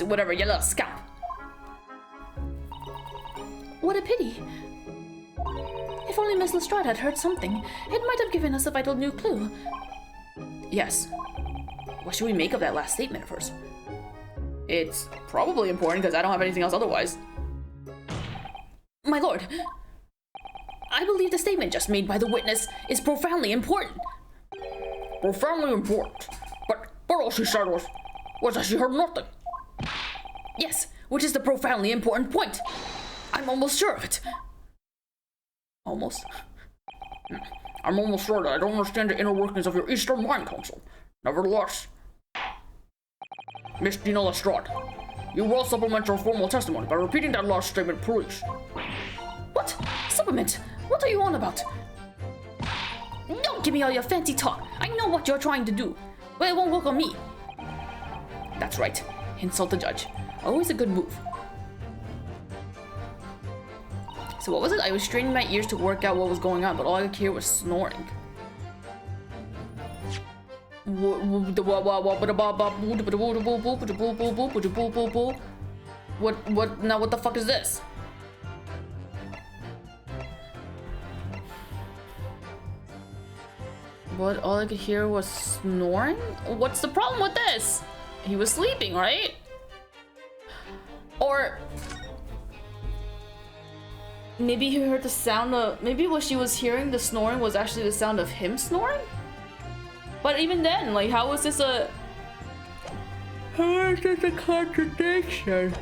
whatever, you little scamp? What a pity. If only Miss Lestrade had heard something, it might have given us a vital new clue. Yes. What should we make of that last statement of hers? It's probably important because I don't have anything else otherwise. My lord, I believe the statement just made by the witness is profoundly important. Profoundly important? But all she said was that she heard nothing. Yes, which is the profoundly important point. I'm almost sure of it. Almost? I'm almost sure that I don't understand the inner workings of your Eastern Mind Council. Nevertheless, Miss Dina Lestrade, you will supplement your formal testimony by repeating that last statement, please. What? Supplement? What are you on about? Don't give me all your fancy talk. I know what you're trying to do, but it won't work on me. That's right. Insult the judge. Always a good move. So what was it? I was straining my ears to work out what was going on, but all I could hear was snoring. What now what the fuck is this? What, all I could hear was snoring? What's the problem with this? He was sleeping, right? Or maybe he heard the sound of, maybe what she was hearing, the snoring, was actually the sound of him snoring? But even then, like, how is this a contradiction?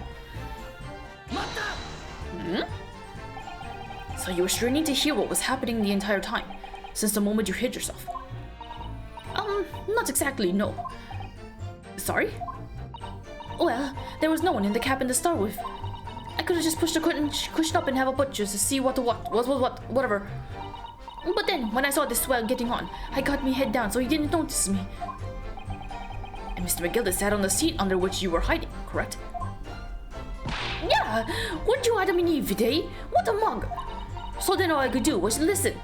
So you were straining to hear what was happening the entire time, since the moment you hid yourself? Not exactly, no. Sorry? Well, there was no one in the cabin to start with. I could have just pushed the cushion up and have a butcher to see whatever. But then, when I saw this swell getting on, I got me head down so he didn't notice me. And Mr. McGilda sat on the seat under which you were hiding, correct? Yeah! What you Adam and Eve, eh? What a mug! So then all I could do was listen.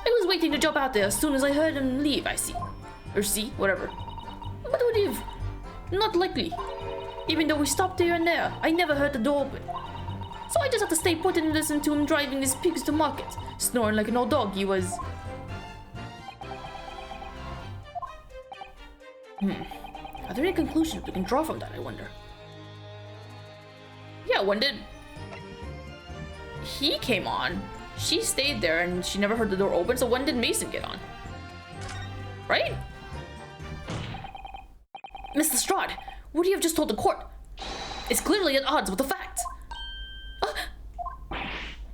I was waiting to jump out there as soon as I heard him leave, I see. Or see, whatever. But would have? Not likely. Even though we stopped here and there, I never heard the door open. So I just had to stay put and listen to him driving his pigs to market, snoring like an old dog he was. Are there any conclusions we can draw from that, I wonder? Yeah, when did he came on? She stayed there and she never heard the door open, so when did Mason get on? Right? Miss Lestrade, what do you have just told the court? It's clearly at odds with the facts.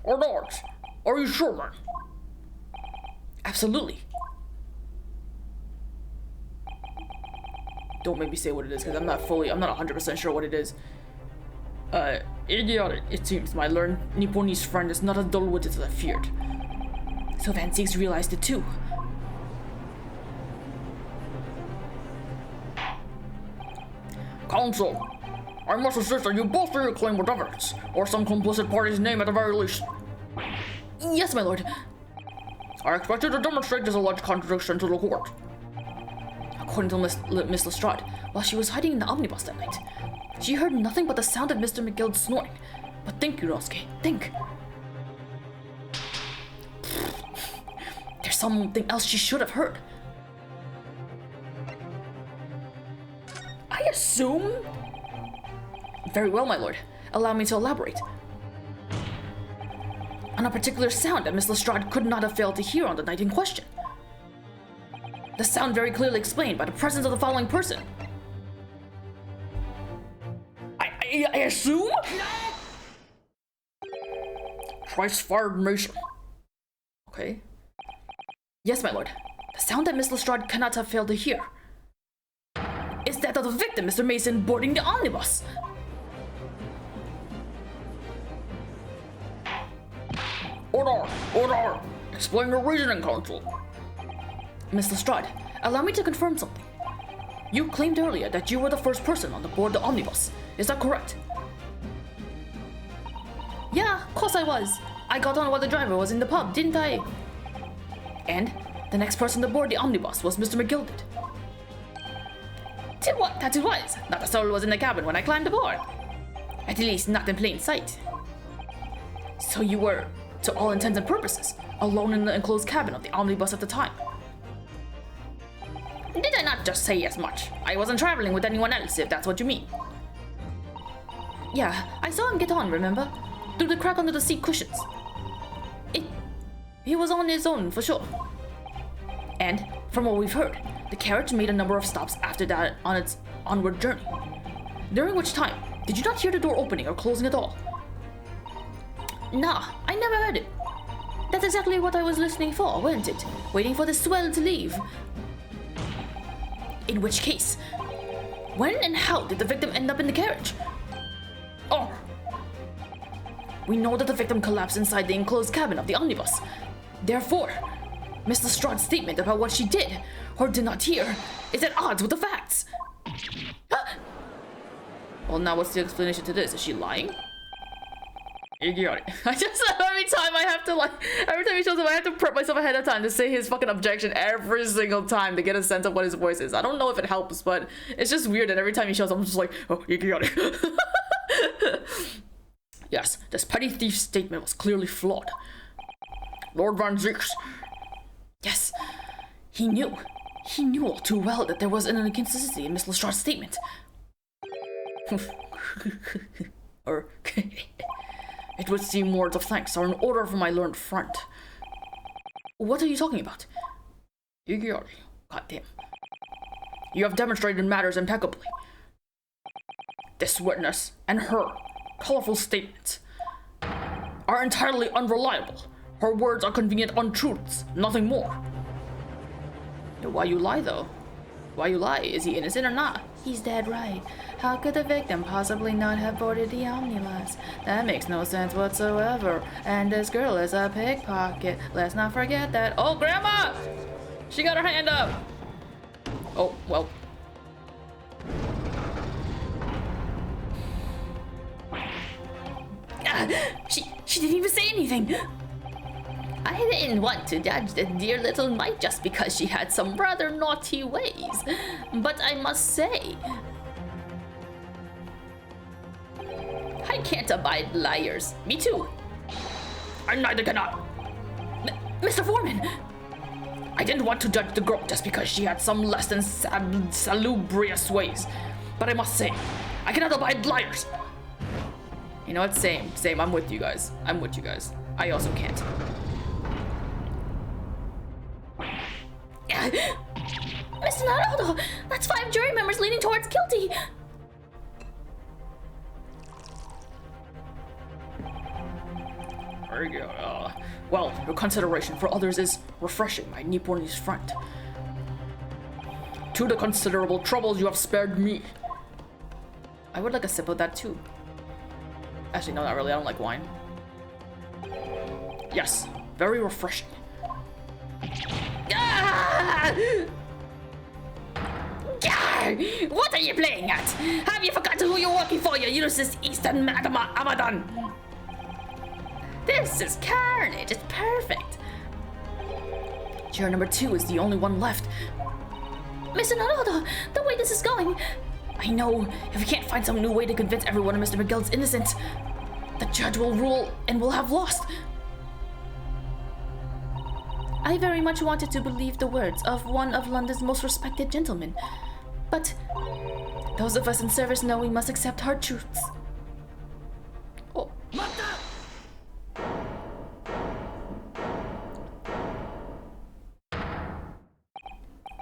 Or not? Are you sure, man? Absolutely. Don't make me say what it is, because I'm not 100% sure what it is. Idiotic, it seems. My learned Nipponese friend is not as dull-witted as I feared. So Van Siegs realized it too. Counsel, I must insist that you bolster your claim with evidence, or some complicit party's name at the very least. Yes, my lord. I expect you to demonstrate this alleged contradiction to the court. According to Miss Lestrade, while she was hiding in the omnibus that night, she heard nothing but the sound of Mr. McGill's snoring. But think, Ryunosuke, think. There's something else she should have heard. I assume? Very well, my lord. Allow me to elaborate. On a particular sound that Miss Lestrade could not have failed to hear on the night in question. The sound very clearly explained by the presence of the following person. I assume? Thrice-fired Mason. Okay. Yes, my lord. The sound that Miss Lestrade cannot have failed to hear is that of the victim, Mr. Mason, boarding the omnibus. Order! Explain your reasoning, counsel. Miss Lestrade, allow me to confirm something. You claimed earlier that you were the first person on board the omnibus. Is that correct? Yeah, of course I was. I got on while the driver was in the pub, didn't I? And the next person to board the omnibus was Mr. McGill. That it was. Not a soul was in the cabin when I climbed aboard. At least not in plain sight. So you were, to all intents and purposes, alone in the enclosed cabin of the omnibus at the time. Did I not just say as much? I wasn't traveling with anyone else, if that's what you mean. Yeah, I saw him get on, remember? Through the crack under the seat cushions. He was on his own, for sure. And, from what we've heard, the carriage made a number of stops after that on its onward journey. During which time, did you not hear the door opening or closing at all? Nah, I never heard it. That's exactly what I was listening for, wasn't it? Waiting for the swell to leave. In which case, when and how did the victim end up in the carriage? Oh! We know that the victim collapsed inside the enclosed cabin of the omnibus. Therefore, Miss Lestrade's statement about what she did or did not hear is at odds with the facts. Well, now what's the explanation to this? Is she lying? I just, every time he shows up, I have to prep myself ahead of time to say his fucking objection every single time to get a sense of what his voice is. I don't know if it helps, but it's just weird that every time he shows up, I'm just like, oh, Yes, this petty thief's statement was clearly flawed. Lord Van Zieks. Yes, he knew. He knew all too well that there was an inconsistency in Miss Lestrade's statement. Or... It would seem words of thanks are in order for my learned friend. What are you talking about? Goddamn. You have demonstrated matters impeccably. This witness and her colorful statements are entirely unreliable. Her words are convenient untruths, nothing more. Why you lie, though? Why you lie? Is he innocent or not? He's dead right. How could the victim possibly not have boarded the omnibus? That makes no sense whatsoever. And this girl is a pickpocket. Let's not forget that. Oh, Grandma! She got her hand up! Oh, well. She didn't even say anything. I didn't want to judge the dear little mite just because she had some rather naughty ways. But I must say, I can't abide liars. Me too. I neither cannot. Mr. Foreman! I didn't want to judge the girl just because she had some less than salubrious ways. But I must say, I cannot abide liars. You know what? Same. I'm with you guys. I also can't. Mr. Naruhodo, that's 5 jury members leaning towards guilty. Very good. Well, your consideration for others is refreshing, my Nipponese friend. To the considerable troubles you have spared me. I would like a sip of that too. Actually, no, not really. I don't like wine. Yes, very refreshing. What are you playing at? Have you forgotten who you're working for, you useless Eastern Amadan? This is carnage. It's perfect. Juror number 2 is the only one left. Mr. Naruhodo, the way this is going... I know. If we can't find some new way to convince everyone Mr. McGill's innocent, the judge will rule and we'll have lost. I very much wanted to believe the words of one of London's most respected gentlemen, but those of us in service know we must accept hard truths. Oh.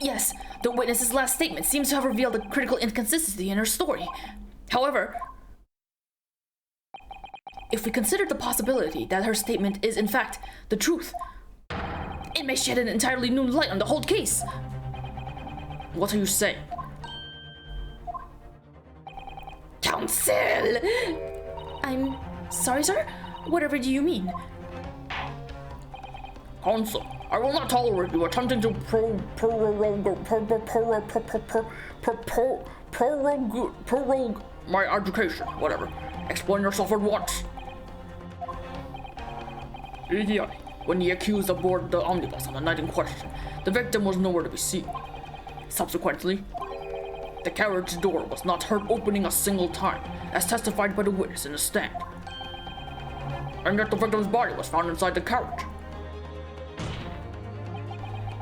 Yes, the witness's last statement seems to have revealed a critical inconsistency in her story. However, if we consider the possibility that her statement is in fact the truth, it may shed an entirely new light on the whole case. What are you saying? Counsel! I'm sorry, sir? Whatever do you mean? Counsel, I will not tolerate you attempting to prorogue my education. Whatever. Explain yourself at once. Idiot. When the accused aboard the omnibus on the night in question, the victim was nowhere to be seen. Subsequently, the carriage door was not heard opening a single time, as testified by the witness in the stand. And yet the victim's body was found inside the carriage.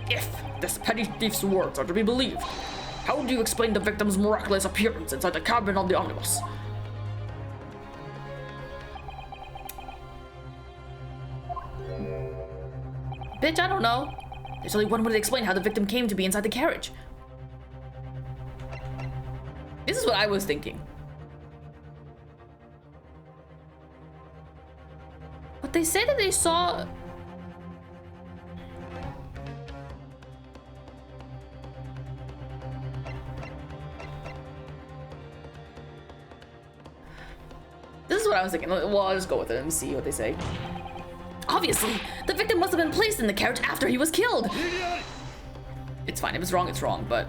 If this petty thief's words are to be believed, how do you explain the victim's miraculous appearance inside the cabin of the omnibus? Bitch, I don't know. There's only one way to explain how the victim came to be inside the carriage. This is what I was thinking. But they say that they saw... This is what I was thinking. Well, I'll just go with it and see what they say. Obviously, the victim must have been placed in the carriage after he was killed. It's fine. If it's wrong, it's wrong, but...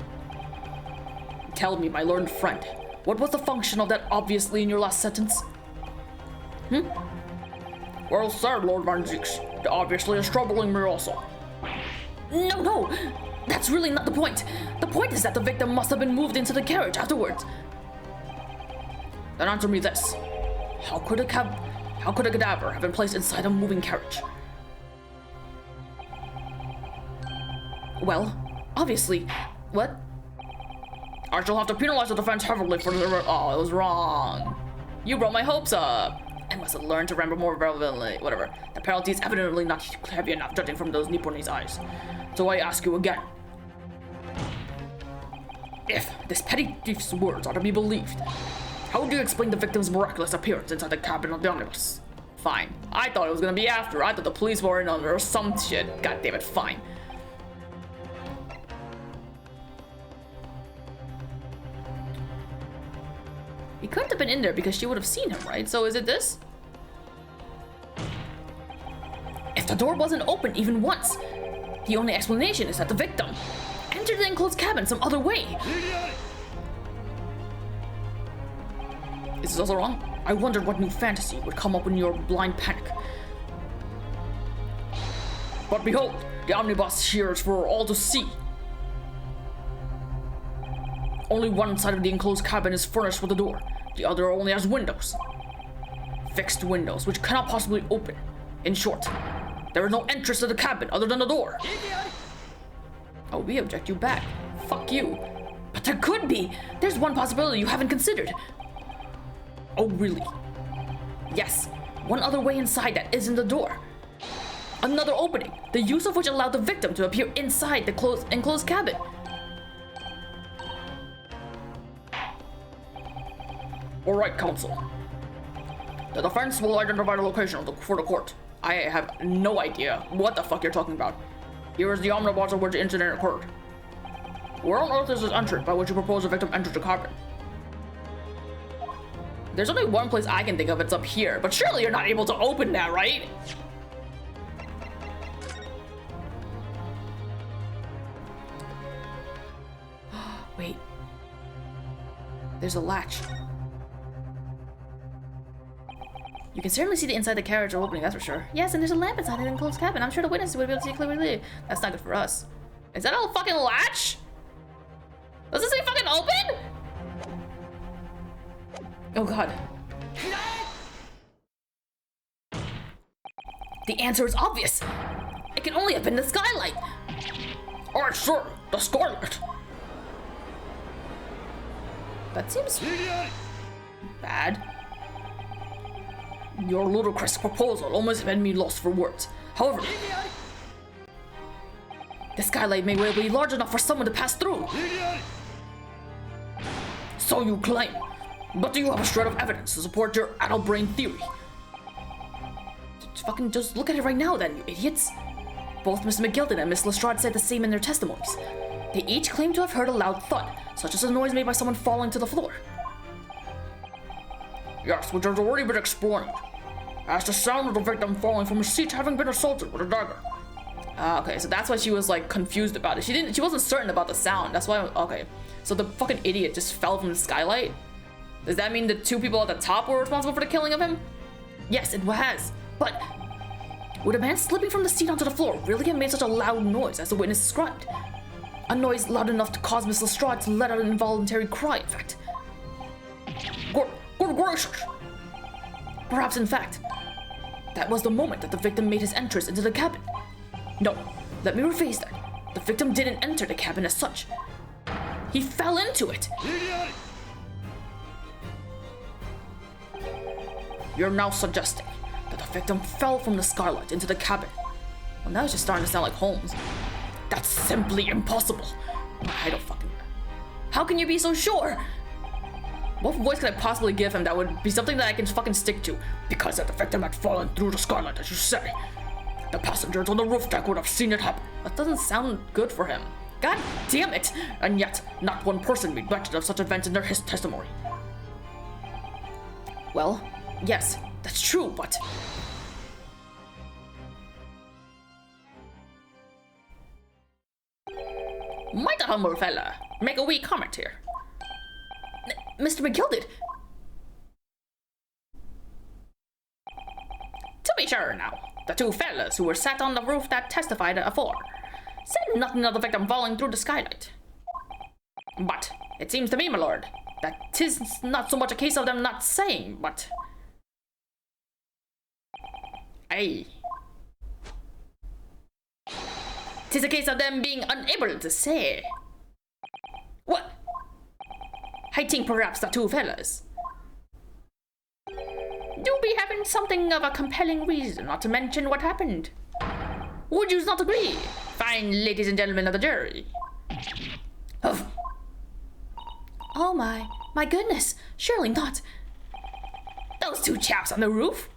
Tell me, my learned friend, What was the function of that obviously in your last sentence? Well said, Lord Van Zeeks. There obviously is troubling me also. No, that's really not the point. The point is that the victim must have been moved into the carriage afterwards. Then answer me this. How could a cadaver have been placed inside a moving carriage? Well, obviously. What? I shall have to penalize the defense heavily for the. Oh, it was wrong. You brought my hopes up. I must have learned to remember more relevantly. Whatever. The penalty is evidently not heavy enough, judging from those Nipponese eyes. So I ask you again. If this petty thief's words are to be believed, how do you explain the victim's miraculous appearance inside the cabin of the omnibus? Fine. I thought it was gonna be after. I thought the police were in on it or some shit. God damn it, fine. He couldn't have been in there because she would have seen him, right? So is it this? If the door wasn't open even once, the only explanation is that the victim entered the enclosed cabin some other way. Is this also wrong? I wondered what new fantasy would come up in your blind panic. But behold, the omnibus here is for all to see. Only one side of the enclosed cabin is furnished with a door. The other only has windows. Fixed windows, which cannot possibly open. In short, there is no entrance to the cabin other than the door. Oh, we object you back. Fuck you. But there could be. There's one possibility you haven't considered. Oh, really? Yes, one other way inside that isn't the door. Another opening, the use of which allowed the victim to appear inside the enclosed cabin. All right, counsel. The defense will identify the location for the court. I have no idea what the fuck you're talking about. Here is the omnibus of which the incident occurred. Where on earth is this entrance by which you propose the victim entered the cabin? There's only one place I can think of, it's up here, but surely you're not able to open that, right? Wait. There's a latch. You can certainly see the inside of the carriage opening, that's for sure. Yes, and there's a lamp inside the enclosed cabin. I'm sure the witnesses would be able to see clearly. That's not good for us. Is that a fucking latch? Does this thing fucking open? Oh god. The answer is obvious. It can only have been the skylight. Alright, sure, the skylight. That seems bad. Your ludicrous proposal almost made me lost for words. However, the skylight may well be large enough for someone to pass through. So you claim. But do you have a shred of evidence to support your adult brain theory? Just look at it right now then, you idiots. Both Mr. McGilden and Miss Lestrade said the same in their testimonies. They each claim to have heard a loud thud, such as a noise made by someone falling to the floor. Yes, which has already been explained. As the sound of the victim falling from his seat having been assaulted with a dagger. Okay, so that's why she was like confused about it. She wasn't certain about the sound. That's why, okay. So the fucking idiot just fell from the skylight? Does that mean the two people at the top were responsible for the killing of him? Yes, it has. But would a man slipping from the seat onto the floor really have made such a loud noise as the witness described? A noise loud enough to cause Miss Lestrade to let out an involuntary cry, in fact. Good gracious! Perhaps, in fact, that was the moment that the victim made his entrance into the cabin. No, let me rephrase that. The victim didn't enter the cabin as such. He fell into it. You're now suggesting that the victim fell from the skylight into the cabin. Well, now it's just starting to sound like Holmes. That's simply impossible. I don't fucking... How can you be so sure? What voice could I possibly give him that would be something that I can fucking stick to? Because if the victim had fallen through the skylight, as you say, the passengers on the roof deck would have seen it happen. That doesn't sound good for him. God damn it! And yet, not one person made mention of such events in their testimony. Well, yes, that's true, but... Might the humble fella make a wee comment here? Mr. McGilded. To be sure now, the two fellas who were sat on the roof that testified afore said nothing of the victim falling through the skylight. But it seems to me, my lord, that 'tis not so much a case of them not saying, but... Aye. 'Tis a case of them being unable to say. What? I think perhaps the two fellas do be having something of a compelling reason not to mention what happened. Would you not agree, fine ladies and gentlemen of the jury? Oh my goodness, surely not. Those two chaps on the roof?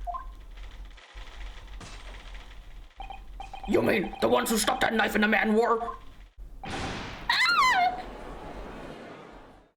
You mean the ones who stuck that knife in the man wore?